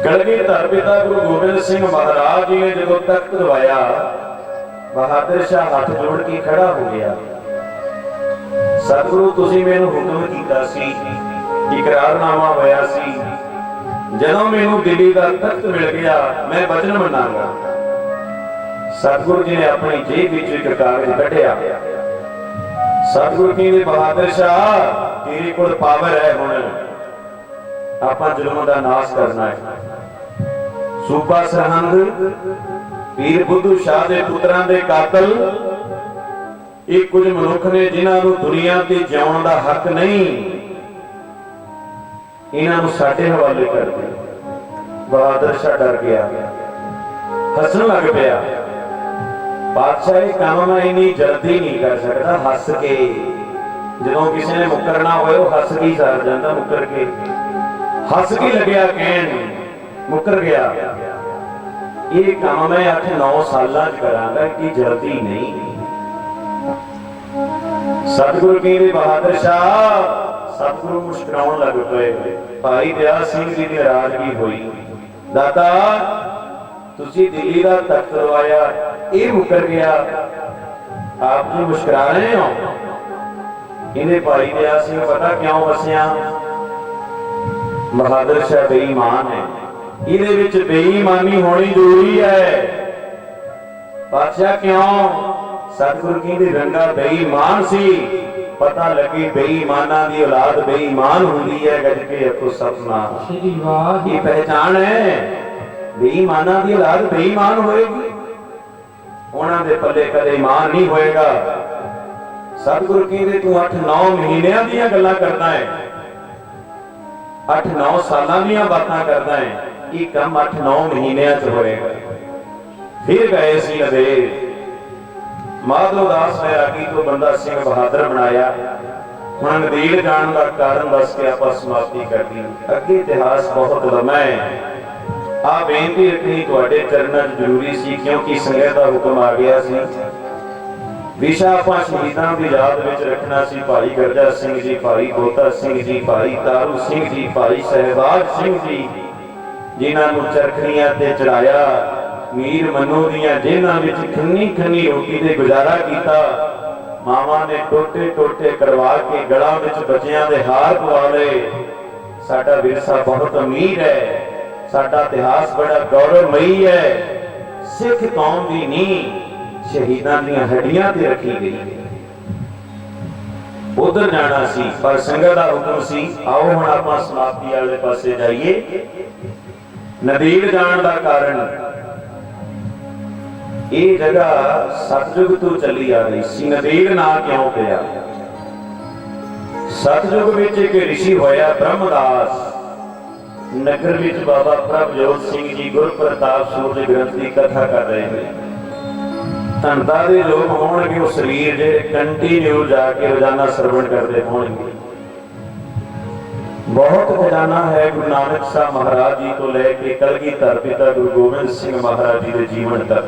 A: ਕਲਗੀਧਰ ਪਿਤਾ ਗੁਰੂ ਗੋਬਿੰਦ ਸਿੰਘ ਮਹਾਰਾਜ ਜੀ ਨੇ ਜਦੋਂ ਤਖਤ ਦਵਾਇਆ, ਬਹਾਦਰ ਸ਼ਾਹ ਹੱਥ ਜੋੜ ਕੇ ਖੜਾ ਹੋ ਗਿਆ। ਸਤਿਗੁਰੂ ਤੁਸੀਂ ਮੈਨੂੰ ਹੁਕਮ ਕੀਤਾ ਸੀ, ਇਕਰਾਰਨਾਮਾ ਹੋਇਆ ਸੀ, ਜਦੋਂ ਮੈਨੂੰ ਦਿੱਲੀ ਦਾ ਤਖਤ ਮਿਲ ਗਿਆ ਮੈਂ ਵਚਨ ਮੰਨਾਂਗਾ। ਸਤਿਗੁਰੂ ਜੀ ਨੇ ਆਪਣੀ ਜੇਬ ਵਿੱਚੋਂ ਇੱਕ ਕਾਗਜ਼ ਕੱਢਿਆ। ਸਤਿਗੁਰੂ ਕਹਿੰਦੇ ਬਹਾਦਰ ਸ਼ਾਹ ਤੇਰੇ ਕੋਲ ਪਾਵਰ ਹੈ, ਹੁਣ ਆਪਾਂ ਜ਼ੁਲਮ ਦਾ ਨਾਸ਼ ਕਰਨਾ ਹੈ। ਸੂਬਾ ਸਰਹੰਦ ਪੀਰ ਬੁੱਧੂ ਸ਼ਾਹ ਦੇ ਪੁੱਤਰਾਂ ਦੇ ਕਾਤਲ ਇਹ ਕੁਝ ਮਨੁੱਖ ਨੇ ਜਿਨ੍ਹਾਂ ਨੂੰ ਦੁਨੀਆ ਤੇ ਜਿਉਣ ਦਾ ਹੱਕ ਨਹੀਂ, ਇਹਨਾਂ ਨੂੰ ਸਾਡੇ ਹਵਾਲੇ ਕਰ ਦੇ। ਬਹਾਦਰ ਸ਼ਾਹ ਡਰ ਗਿਆ, ਹੱਸਣ ਲੱਗ ਪਿਆ। ਬਾਦਸ਼ਾਹ ਇਹ ਕੰਮ ਮੈਂ ਇੰਨੀ ਜਲਦੀ ਨਹੀਂ ਕਰ ਸਕਦਾ। ਹੱਸ ਕੇ, ਜਦੋਂ ਕਿਸੇ ਨੇ ਮੁੱਕਰਨਾ ਹੋਏ ਉਹ ਹੱਸ ਕੇ ਸਰ ਜਾਂਦਾ, ਮੁੱਕਰ ਕੇ ਹੱਸ ਕੇ ਲੱਗਿਆ ਕਹਿਣ, ਮੁੱਕਰ ਗਿਆ। ਇਹ ਕੰਮ ਮੈਂ 8-9 ਸਾਲਾਂ ਚ ਕਰਾਂਗਾ, ਕਿ ਜਲਦੀ ਨਹੀਂ। ਸਤਿਗੁਰੂ ਕਹਿੰਦੇ ਬਹਾਦਰ ਸ਼ਾਹ, ਸਤਿਗੁਰੂ ਮੁਸਕਰਾਉਣ ਲੱਗ ਪਏ। ਭਾਈ ਦਇਆ ਸਿੰਘ ਜੀ ਦੀ ਨਾਰਾਜ਼ਗੀ ਹੋਈ, ਦਾਤਾ ਤੁਸੀਂ ਦਿੱਲੀ ਦਾ ਤਖਤ ਲਵਾਇਆ, ਇਹ ਮੁੱਕਰ ਗਿਆ, ਆਪ ਜੀ ਮੁਸਕਰਾ ਰਹੇ ਹੋ। ਇਹਨੇ ਭਾਈ ਦਇਆ ਸਿੰਘ ਪਤਾ ਕਿਉਂ ਵਸਿਆ? ਬਹਾਦਰ ਸ਼ਾਹ ਬੇਈਮਾਨ ਹੈ, ਇਹਦੇ ਵਿੱਚ ਬੇਈਮਾਨੀ ਹੋਣੀ ਜ਼ਰੂਰੀ ਹੈ। ਬਾਦਸ਼ਾਹ ਕਿਉਂ? ਸਤਿਗੁਰੂ ਕਹਿੰਦੇ ਰੰਗਾ ਬੇਈਮਾਨ ਸੀ, ਪਤਾ ਲੱਗੀ ਬੇਈਮਾਨਾਂ ਦੀ ਔਲਾਦ ਬੇਈਮਾਨ ਹੁੰਦੀ ਹੈ। ਗੱਜ ਕੇ ਆਖੋ ਸਤਿਨਾਮ। ਇਹ ਪਹਿਚਾਨ ਹੈ, ਬੇਈਮਾਨਾਂ ਦੀ ਔਲਾਦ ਬੇਈਮਾਨ ਹੋਏਗੀ, ਉਹਨਾਂ ਦੇ ਪੱਲੇ ਕਦੇ ਇਮਾਨ ਨਹੀਂ ਹੋਏਗਾ। ਸਤਿਗੁਰੂ ਕਹਿੰਦੇ ਤੂੰ 8-9 ਮਹੀਨਿਆਂ ਦੀਆਂ ਗੱਲਾਂ ਕਰਦਾ ਹੈ, 8-9 ਸਾਲਾਂ ਦੀਆਂ ਬਾਤਾਂ ਕਰਦਾ ਹੈ, ਇਹ ਕੰਮ 8-9 ਮਹੀਨਿਆਂ ਚ ਹੋਏਗਾ। ਫਿਰ ਗਏ ਸੀ ਨੰਦੇੜ, ਮਾਧੋ ਦਾਸ ਬੈਰਾਗੀ ਤੋਂ ਬੰਦਾ ਸਿੰਘ ਬਹਾਦਰ ਬਣਾਇਆ। ਹੁਣ ਨੰਦੇੜ ਜਾਣ ਦਾ ਕਾਰਨ ਦੱਸ ਕੇ ਆਪਾਂ ਸਮਾਪਤੀ ਕਰਦੀ। ਅੱਗੇ ਇਤਿਹਾਸ ਬਹੁਤ ਲੰਮਾ ਹੈ, ਆ ਬੇਨਤੀ ਰੱਖਣੀ ਤੁਹਾਡੇ ਚਰਨਾਂ 'ਚ ਜ਼ਰੂਰੀ ਸੀ, ਕਿਉਂਕਿ ਸੰਗਤ ਦਾ ਹੁਕਮ ਆ ਗਿਆ ਸੀ। विशा आपां शहीदां दी याद विच रखना सी। भाई गरजा सिंह जी, भाई बोता सिंह जी, भाई तारू सिंह जी, भाई सहबाज सिंह जी, जिन्हां नूं चरखड़ियां ते चढ़ाया, मीर मनो दियां जेल੍ਹਾਂ विच खन्नी खन्नी रोटी ते गुजारा कीता। मावां ने टोटे टोटे करवा के गलां विच बच्चियां दे हार पवा लए। साडा विरसा बहुत अमीर है, साडा इतिहास बड़ा गौरवमयी है। सिख कौम दी नींह शहीदां दीयां हड्डियां ते रखी गई है। उधर जाना सी पर संगत दा हुक्म सी। आओ हुण आपां समाप्ति वाले पासे जाइए। नदीड़ जाण दा कारण ये जगह सतयुग तो चली आ रही सी। नदीड़ ना क्यों पिया? सतयुग विच एक ऋषि होया ब्रह्मदास। नगर विच बाबा प्रभजोत सिंह जी गुरप्रताप सूरज ग्रंथ की कथा कर रहे हैं। धनता दे लोग होणगे उस शरीर जे कंटीन्यू जाके रोजाना श्रवण करते होणगे। बहुत खजाना है गुरु नानक साहब महाराज जी तो लेके कलगीधर पिता गुरु गोबिंद सिंह महाराज जी के जीवन तक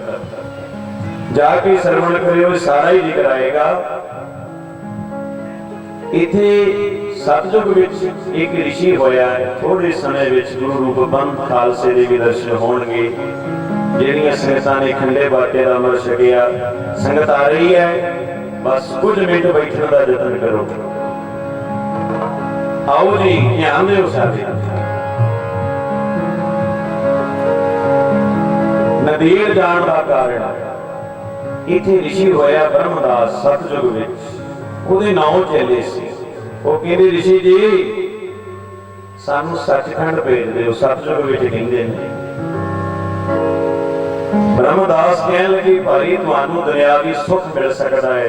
A: जाके श्रवण करियो, सारा ही जिक्र आएगा। इथे सतयुग विच एक ऋषि होया है। थोड़े समय विच गुरु रूप बंद खालसे दे भी दर्शन होणगे। ਜਿਹੜੀਆਂ ਸੰਗਤਾਂ ਨੇ ਖੰਡੇ ਬਾਟੇ ਦਾ ਅਮਰ ਛਕਿਆ, ਸੰਗਤ ਆ ਰਹੀ ਹੈ, ਬਸ ਕੁਝ ਮਿੰਟ ਬੈਠਣ ਦਾ ਯਤਨ ਕਰੋ। ਆਓ ਜੀ, ਧਿਆਨ ਦਿਓ ਸਾਰੇ। ਨਦੀੜ ਜਾਣ ਦਾ ਕਾਰਨ ਇੱਥੇ ઋષਿ ਹੋਇਆ ਬ੍ਰਹਮਦਾਸ ਸਤਯੁਗ ਵਿੱਚ। ਉਹਦੇ 9 ਚੇਲੇ ਸੀ। ਉਹ ਕਹਿੰਦੇ ઋષਿ ਜੀ ਸਾਨੂੰ ਸੱਚਖੰਡ ਭੇਜ ਦਿਓ, ਸਤਯੁਗ ਵਿੱਚ ਕਹਿੰਦੇ ਨੇ। ब्रह्मदास कहने लगे भाई तुहानू दुनियावी सुख मिल सकता है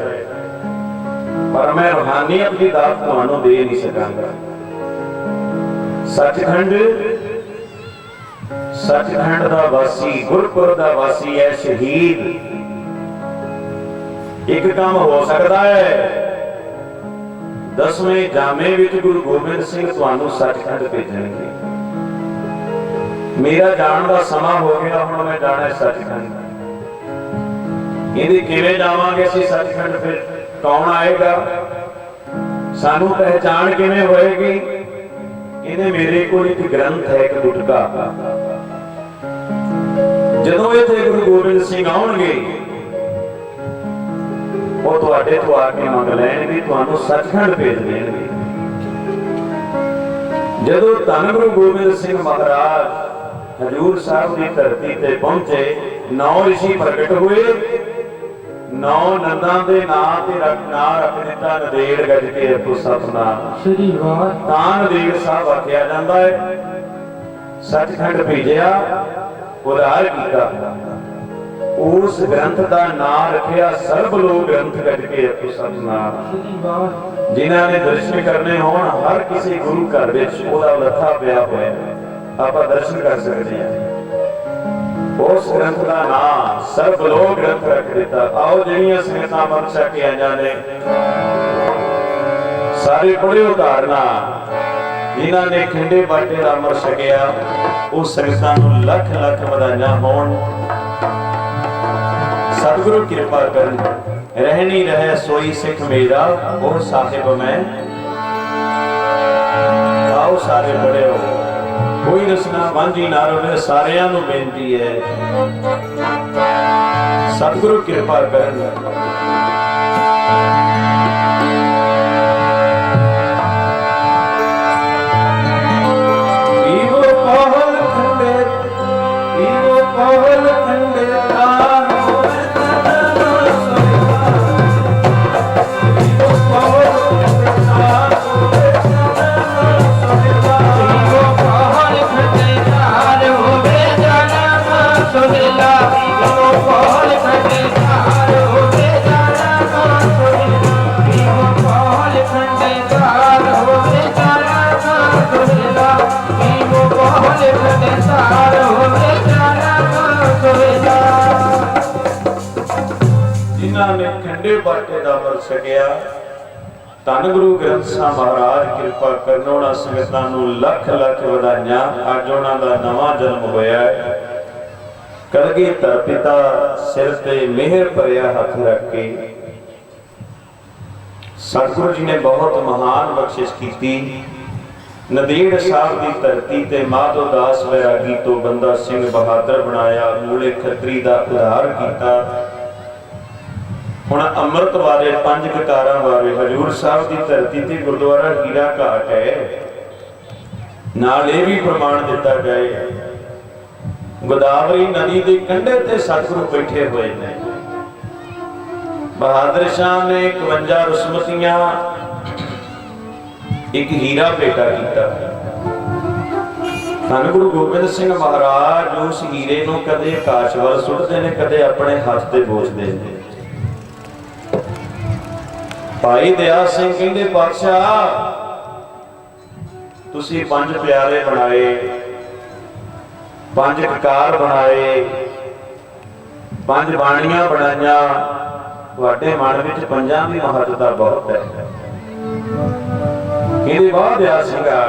A: पर मैं रूहानियत की दात तुहानू दे नहीं सकांगा। सचखंड सचखंड दा वासी, गुरपुर दा वासी है शहीद। एक काम हो सकता है, 10वें जामे विच गुरु गोबिंद सिंह तुहानू सचखंड भेजणगे। मेरा जान का समा हो गया, हुण मैं जाना सचखंड। इहदे किवें जावांगे असीं सचखंड? फिर कौन आएगा? सानू पहचान किवें होएगी? इहदे मेरे कोल एक ग्रंथ है, एक गुटका। जदों इत्थे गुरु गोबिंद सिंह आउणगे वो तुहाडे तो आके मंग लैणगे, तुहानू सचखंड भेज देणगे। जदों धन गुरु गोबिंद सिंह महाराज हजूर साहब की धरती ते पहुंचे, 9 ऋषि प्रकट हुए। 9 नंदा दे नां ते रख दिता नदेड़ गज के रखो सतनाम श्री वाह। तां नदेड़ साहब आख्या जांदा है। सचखंड भेजिया, उधार कीता। उस ग्रंथ का नां रखिया सर्ब लोक ग्रंथ गज के रखो सतनाम श्री वाह। जिन्हां ने दर्शन करने होण हर किसी गुरु घर विच ओदा लथा पिया होया, आप दर्शन कर सकते हैं। उस ग्रंथ का नाम सर्वलोक ग्रंथ रख दिता। आओ जिहड़ियां संगतां मन छक के आईयां ने सारे पढ़ियो धारना। जिन्हां ने खंडे बाटे दा अमर छकिया उस संगतां नूं लख लख वधाइयां होण। सतगुरु कृपा करन, रहनी रहे सोई सिख मेरा, ओ साहिब मैं। आओ सारे पढ़ियो, कोई रसना बांझी ना रहे, सारियां नूं बेनती है सतगुरु कृपा करन। ईवो पहल खंडे, ईवो पहल खंडे तार होवे ईवो पहल खंडे तार होवे जिन्होंने खंडे बाटे का अमर छकिया। धन गुरु ग्रंथ साहब महाराज कृपा करन, उन्हां संगतां नूं लख लख वधाइयां। अज उन्हां दा नवां जन्म होया है। कलगीधर पिता सिर ते मेहर भरिया हथ रख के सतगुरु जी ने बहुत महान बख्शिश की। नदेड़ साहब की धरती ते माधो दास वैरागी तो बंदा सिंह बहादुर बनाया, मूले खतरी का उधार किया। हुण अमृत बारे पंज ककारां बारे हजूर साहब की धरती ते गुरुद्वारा हीरा घाट है, नाल ये भी प्रमाण दिता जाए गोदावरी नदी के कंढे ते सतगुरु बैठे हुए ने। बहादुर शाह ने 51 रुसमतियां एक हीरा भेटा किया। धन गुरु गोबिंद सिंह महाराज उस हीरे नूं कदे आकाश वल सुटदे ने, कदे अपने हाथ ते बोझदे ने। भाई दया सिंह कहंदे पातशाह तुसी 5 प्यारे बनाए, 5 ककार बनाए, 5 बाणियां बनाइया, तुहाडे मन विच पंजां दी महत्ता बहुत है। कहंदे वाह दया सिंघा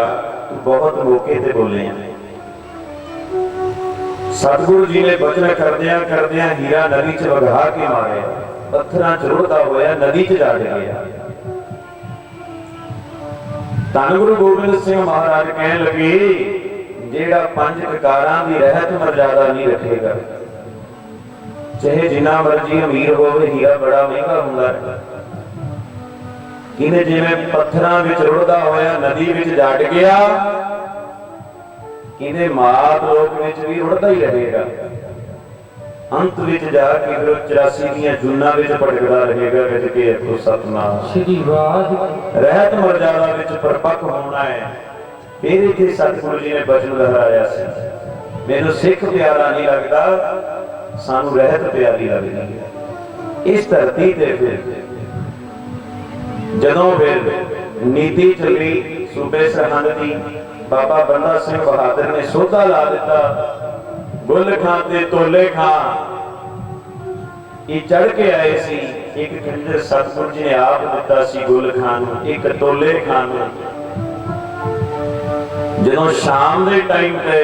A: तू बहुत मौके ते बोले। सतगुरु जी ने बचन करदियां करदियां हीरा नदी च वगा के मारे, पत्थरां च रुड़दा होया नदी च जा गया। धन गुरु गोबिंद सिंह महाराज कहन लगे जेड़ा 5 ककारां दी रहत मर्यादा नहीं रखेगा, चाहे जिन्ना मर्जी अमीर होवे, हीरा बड़ा महंगा हुंदा है। किने जिवें पत्थरां विच रुड़दा होया नदी विच जड़ गया, किने मात लोक विच भी रुड़दा ही रहेगा। अंत विच जाके फिर 84 ਦੀਆਂ ਜੂਨਾਂ ਵਿੱਚ ਭਟਕਦਾ ਰਹੇਗਾ ਵਿੱਚ ਕੇ ਆਖੋ ਸਤਨਾਮ ਸ੍ਰੀ ਵਾਹਿਗੁਰੂ। ਰਹਿਤ ਮਰਜ਼ਾਦਾ ਵਿੱਚ ਪਰਪੱਕ ਹੋਣਾ ਹੈ। ਫਿਰ ਇੱਥੇ ਸਤਿਗੁਰੂ ਜੀ ਨੇ ਬਚਨ ਲਹਿਰਾਇਆ ਸੀ, ਮੈਨੂੰ ਸਿੱਖ ਪਿਆਰਾ ਨਹੀਂ ਲੱਗਦਾ, ਸਾਨੂੰ ਰਹਿਤ ਪਿਆਰੀ ਲੱਗਦੀ ਹੈ। ਇਸ ਧਰਤੀ ਤੇ ਫਿਰ ਜਦੋਂ ਫਿਰ ਨੀਤੀ ਚੱਲੀ ਸੂਬੇ ਸਰਹੰਦ ਦੀ, ਬਾਬਾ ਬੰਦਾ ਸਿੰਘ ਬਹਾਦਰ ਨੇ ਸੋਧਾ ਲਾ ਦਿੱਤਾ। गुल खां ते तोले खां ये चढ़ के आए सी। एक खंजर सतगुरु जी ने आप दिता सी गुल खां नूं, एक तोले खां नूं। जदों शाम दे टाइम ते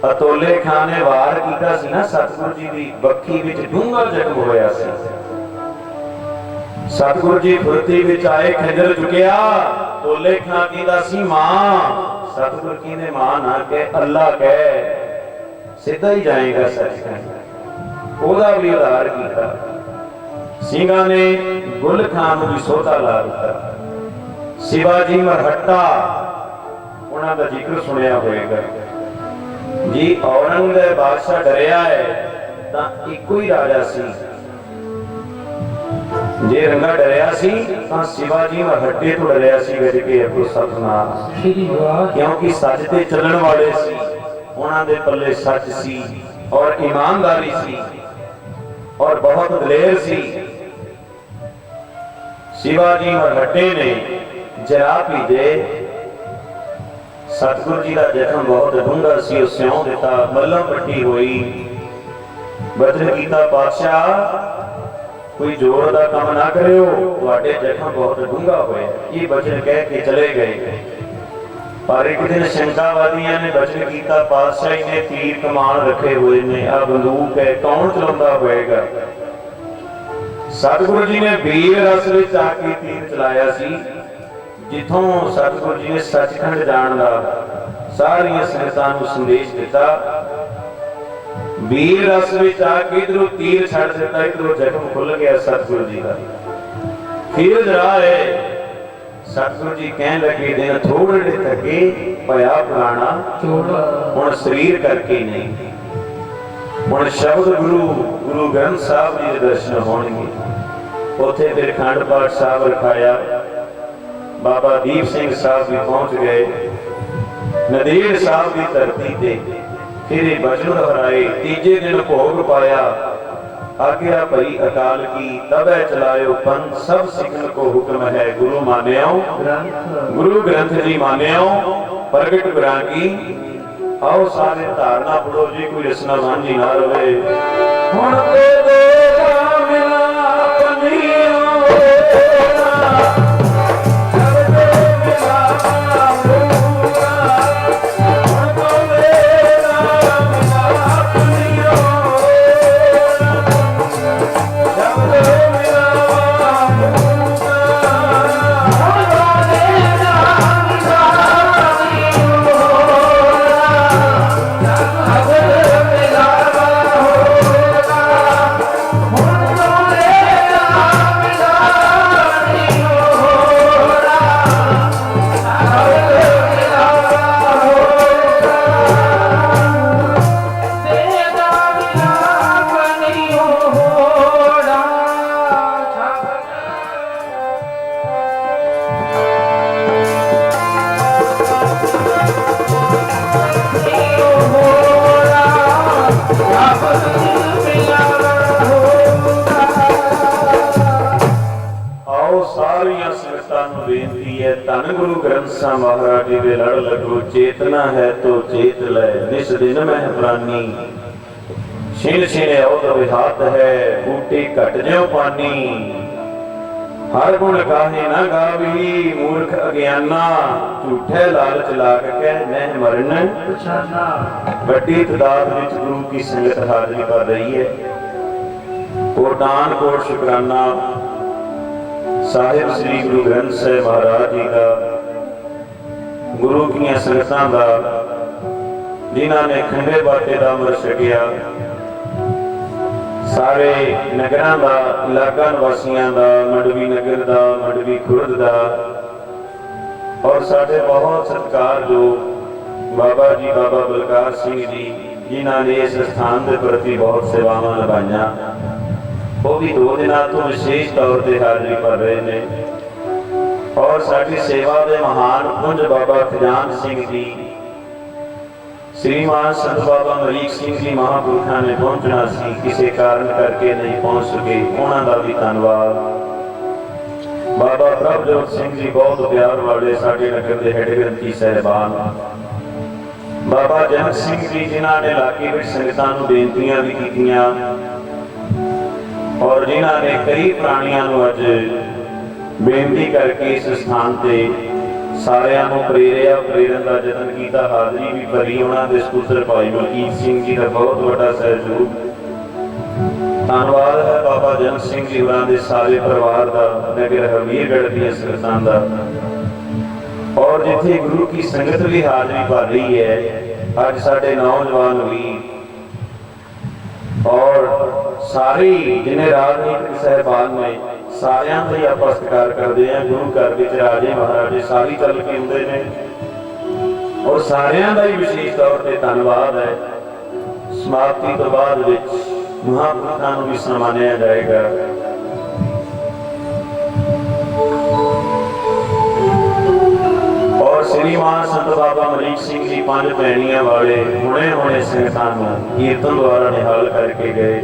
A: अतोले खां ने वार कीता सी ना, सतगुरु जी दी बक्खी विच डूंगा जख्म होया सी। सतगुरु जी फुरती विच आए, खंजर चुकिया, तोले खां कीदा सी मां। सतगुरु की ने मां ना कह अल्लाह कह, सीधा ही जाएगा सचखंड। ओदा भी उधार किया। ਸਿੰਘਾਂ ने गुल खान भी सोधा ला दिता। शिवाजी मरहट्टा उन्हां दा जिक्र सुनिया होएगा जी। औरंगजेब बादशाह डरिया है तां इक्को ही राजा सी, जे रंगा डरिया सी तां शिवाजी मरहट्टे तो डरिया सी। गज के आखो सतनाम, क्योंकि सच ते चलण वाले सी, उन्हां दे पल्ले सच सी और ईमानदारी सी और बहुत दलेर सी। शिवाजी मरहट्टे ने जरा भीजे। सतगुरु जी का जख्म बहुत डूंगा सी, उस स्यों दिता, मल्लम पट्टी हुई। बचन कीता पातशाह कोई जोर का काम ना करियो, तुहाडे जख्म बहुत डूंगा होया। ये बचन कह के चले गए। पर एक दिन शंकावादियों ने बचन किया, पातशाही ने तीर कमान रखे हुए ने, आ बंदूक है, कौन चलाता होएगा। सतगुरु जी ने वीर रस विच आके तीर चलाया सी। जिथों सतगुरु जी ने सचखंड जाण दा सारियां संगतां नूं संदेश दिता। वीर रस विच आके इधरों तीर छड़ दिता, इधरों जख्म खुल गया सतगुरु जी का। फिर जरा है सतगुरु जी कह लगे दिन थोड़े थके पया पुराना, हुण शरीर करके नहीं। हुण शब्द गुरु ग्रंथ साहब जी के दर्शन होणगे। उत्थे फिर खंड पाठ साहब रखाया। बाबा दीप सिंह साहब भी पहुंच गए नदेड़ साहब की धरती ते। फिर बचन दोहराए, तीजे दिन भोग पाया, आज्ञा भई अकाल की, तबै चलायो पंथ, सब सिखन को हुक्म है गुरु मान्यो। गुरु ग्रंथ जी मान्यो प्रगट गुरां की। आओ सारे धारणा पढ़ो जी, कोई रसना साझी ना रहे। हुण ते देगा मिला पनियो आओ सारिया संगतां नूं बेनती है, धन गुरु ग्रंथ साहिब महाराज जी दे लड़ लगो। चेतना है तो चेत लै, निस दिन मह प्राणी। छिन छिन औत विहात है, बूटे घट ज्यों पानी। हर गुण गाहे ना गावी, मूर्ख अज्ञाना। झूठे लालच लाग के नह मरन पछाना। बड़ी तादाद विच गुरु की संगत हाजिरी कर रही है। कोटान कोट शुकराना साहिब श्री गुरु ग्रंथ साहिब महाराज जी का, गुरु की संगतां का, जिन्हां ने खंडे बाटे का अमृत छकिया। सारे नगरां का, इलाका निवासियों का, मंडवी नगर का, मंडवी खुर्द का, और साढ़े बहुत सत्कार जो बाबा जी बाबा बलकार सिंह जी, जिन्हों ने इस स्थान के प्रति बहुत सेवावां निभाईयां, वो भी 2 दिनों तो विशेष तौर पर हाजिरी कर रहे हैं। और साडी सेवा के महान पुंज बाबा खजान सिंह जी, श्रीमान संत बाबा मरीक सिंह जी महापुरुषों ने पहुंचना सी, किसी कारण करके नहीं पहुंच सके, उन्होंने भी धन्यवाद। बाबा प्रभजोत सिंह जी बहुत प्यार वाले साडे नगर के हेड ग्रंथी साहिबान, बाबा जन सिंह जी जिन्होंने इलाके में संगतां नूं बेनतियां भी कीतियां, और जिन्हों ने कई प्राणियों को अज बेनती करके इस स्थान से सारिਆਂ ਨੂੰ प्रेरिया, प्रेरण का यत्न किया, हाजरी भी भरी। उन्होंने सुपुत्र भाई मलकीत सिंह जी का बहुत बड़ा सहयोग। धन्यवाद है बाबा जन सिंह जी होरां सारे परिवार का, नगर हमीरगढ़ दी संगतां दा, और जिथे गुरु की संगत भी हाजरी भर रही है। अज साडे नौजवान भी और सारे जिन्हें राजनीतिक साहिबान ने, सारियां दा ही आपां सत्कार करते हैं। गुरु घर विच राजे महाराजे सारी चल के आउंदे ने, और सारियां दा ही विशेष तौर पर धन्यवाद है। समाप्ति तो बाद विच महापुरुषां नूं भी सम्मानिया जाएगा। और श्रीमान संत बाबा मरीक सिंह जी 5 पैणियां वाले हुणे हुणे संगतां नूं कीर्तन द्वारा निहाल करके गए।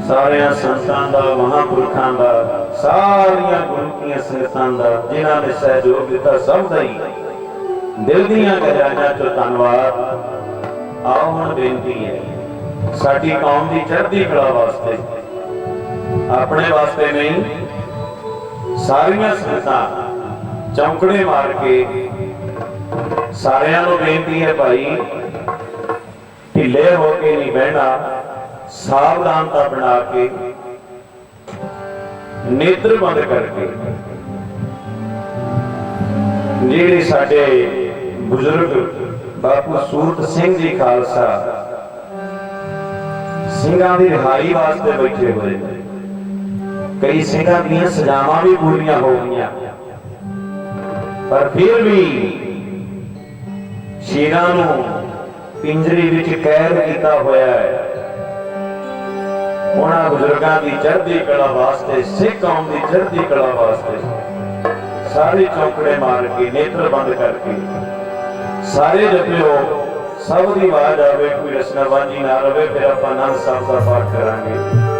A: सारिया संतां दा, महापुरुषां दा, सारिया गुरु की संगतां दा, जिन्हां ने सहयोग दिता, सब दा ही दिल दीआं गहराइयां चों धन्नवाद। आओ हुण बेनती है, साडी कौम की चढ़दी कला वास्ते, अपने वास्ते नहीं, सारिया संगतां चौंकड़े मार के सारियां नूं बेनती है, भाई ढिले होके नहीं बहना, सावधानता बना के, नेत्र बंद करके। जेड़े साडे बुजुर्ग बापू सूरत सिंह जी खालसा सिंघां दी रिहाई वास्ते बैठे हुए, कई सिंघां दीयां सजावां भी पूरीआं हो गईयां, पर फिर भी शेरां नूं पिंजरे विच कैद कीता होया है। उन्हां बुजुर्गां दी चढ़दी कला वास्ते, सिख कौम दी चढ़दी कला वास्ते सारे चौंकड़े मार के, नेत्र बंद करके सारे जपिओ, सब दी आवाज आवे, कोई रसनाबाजी ना रहे। फिर आपां आनंद साहिब दा पाठ करांगे।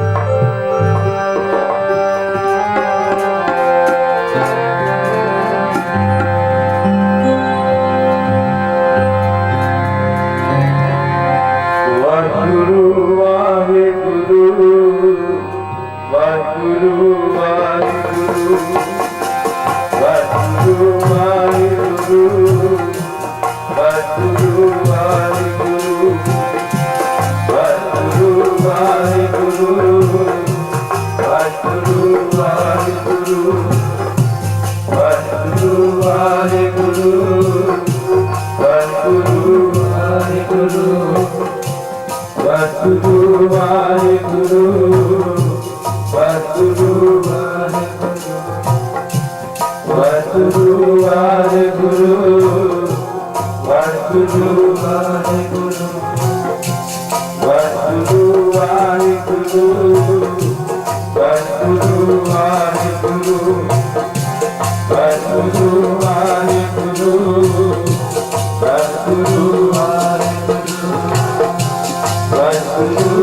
B: Guru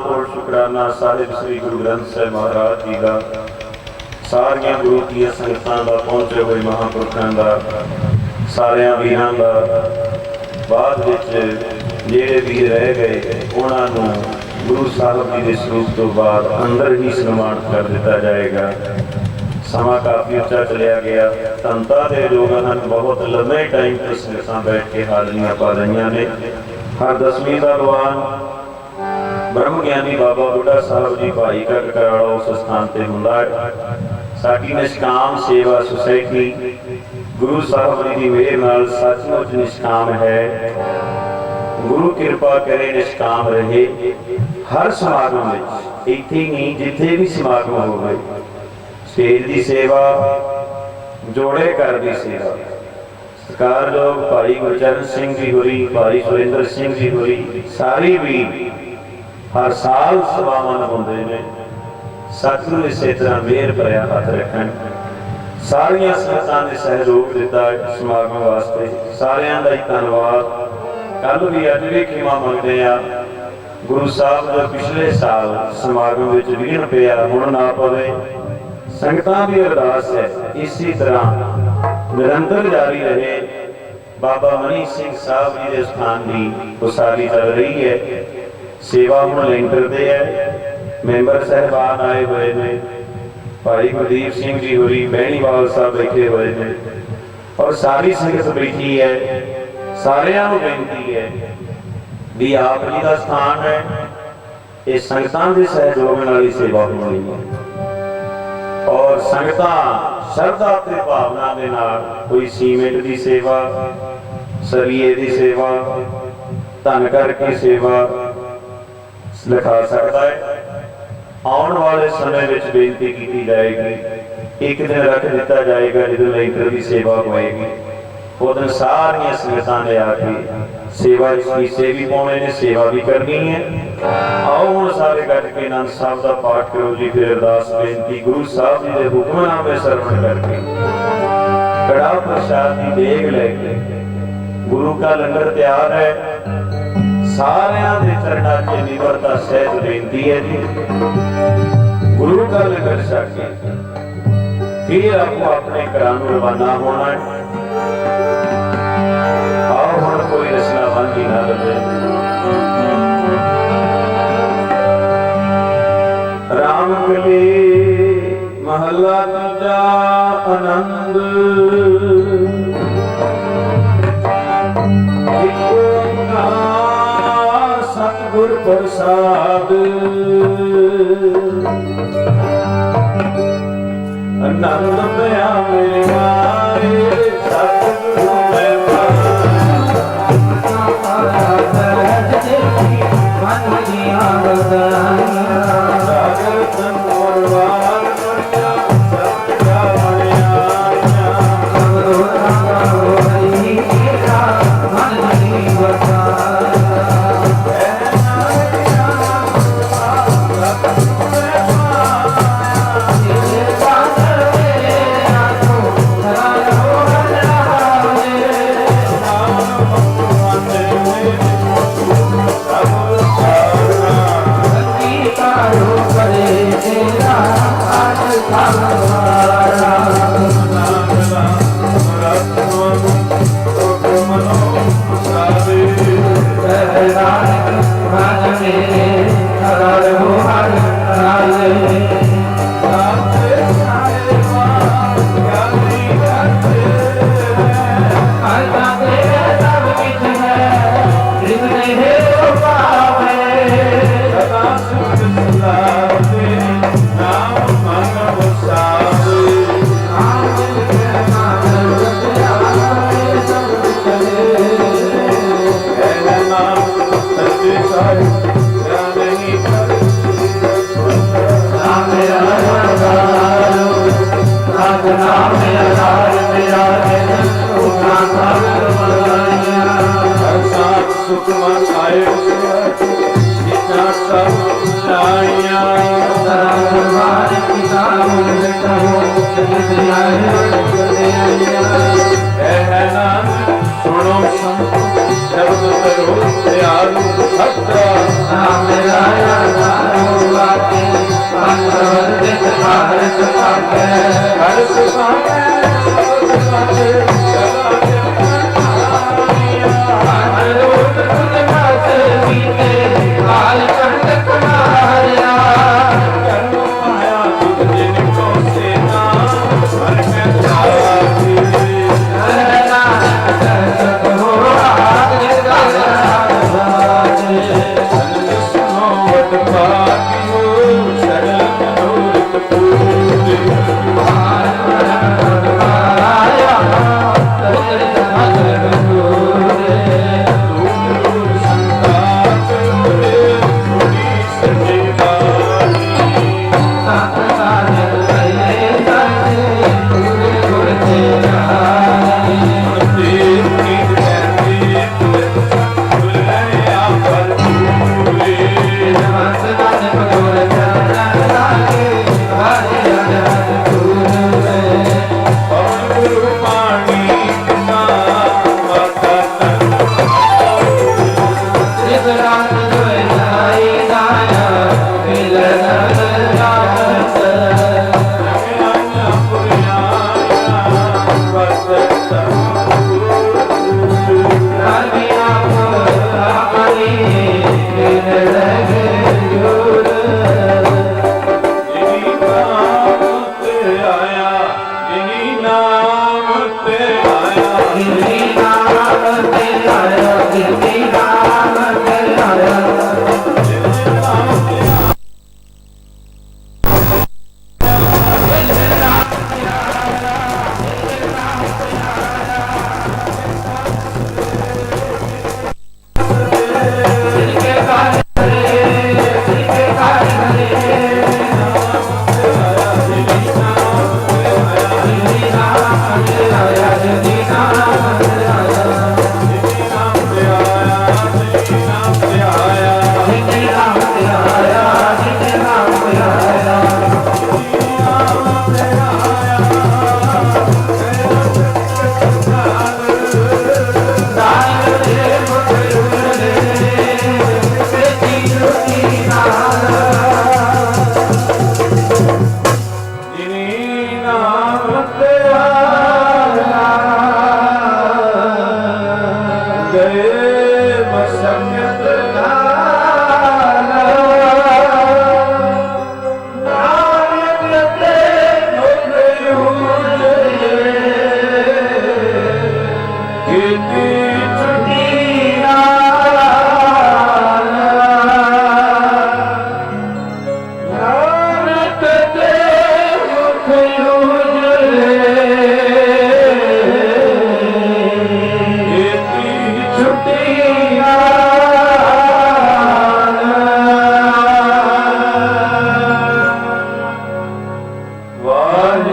A: कोट शुकराना साहिब श्री गुरु ग्रंथ साहिब महाराज जी का सारिया गुरु की संगतां का पहुंचे हुए महापुरखों का सारिया वीरां का बाद जेड़े वीर रह गए उन्होंने गुरु साहब जी के स्वरूप तो बाद अंदर ही सम्मानित कर दिता जाएगा। समा काफ़ी उच्चा चलिया गया। तंता के लोग बहुत लंबे टाइम तो संगतां बैठ के हाजरियां पा रही ने। हर दसवीं का दौरान ब्रह्म ज्ञानी बाबा बुढ़ा साहब जी भाई का कराड़ा उस स्थान पर हुंदा है। साडी निष्काम सेवा सोसाइटी गुरु साहब जी की मेहर नाल सचमुच निष्काम है। गुरु कृपा करे निष्काम रहे। हर समागम में इत्थे नहीं जिथे भी समागम हो गए स्टेज की सेवा जोड़े घर की सेवा सरकार लोग भाई गुरचरण सिंह जी होरी भाई सुरेंद्र सिंह जी होरी सारी भी हर साल सभावां होंदे ने। सतगुरु इस तरह मेहर भरिया हथ रखन। सारिया संगतां ने सहयोग दिता समागम वास्ते सारियां दा धन्नवाद। कल भी अज भी खिमा मंगते हैं। गुरु साहब जो पिछले साल समागम विच विघन पिया हुण ना पवे। संगतां भी अरदास है इसी तरह निरंतर जारी रहे। बाबा मनी सिंह साहब जी के स्थान की उसारी चल रही है। सेवा हुण लेंटर दे है। मैंबर साहबान आए हुए ने। भाई गुरदीप सिंह जी होरी बहनीवाल साहब बैठे हुए ने और सारी संगत बैठी है। सारियां नूं बेनती है भी आप जी का स्थान है ये संगतां दे सहयोग नाल ही सेवा होनी है और संगतां श्रद्धा ते भावना दे नाल कोई सीमेंट की सेवा सरिये की सेवा धन घर की सेवा लिखा सकता है। आने वाले समय में बेनती की जाएगी, एक दिन रख दिता जाएगा जो लंगर की सेवा होएगी। उस दिन सारिया संगतां ने आके सेवा शीशे भी पाने ने, सेवा भी करनी है। आओ हुण सारे गज के आनंद साहब का पाठ करो जी। फिर अरदास बेनती गुरु साहब जी के हुक्मनामे सरवण करके कड़ा प्रसाद की देग लेके गुरु का लंगर तैयार है। सारियां दे चरणां च निमरता सहित बेनती है जी, गुरु का लंगर छक के फिर आपको अपने घरां नूं रवाना होना है। आओ हुण कोई रचना वांझी ना लगे। राम कली महला तीजा आनंद, सतगुर प्रसाद आनंद पया मेरे मारे, सतगुरु मैं सागर तन परवार बढ़िया सत्या सुनो संत शब्द करो दयालु भक्त नाम राया नाम वाके अंतर्गत भारत पाके हर्ष पाके सब पाके अनरोध तुझ मात बीते काल कंठ कुमारिया कर्म माया तुझ जिनको सेना हर के साथी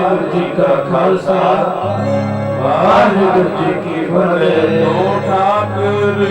A: वाहिगुरु जी का खालसा वाहिगुरु जी की फतेह। तो ठाकुर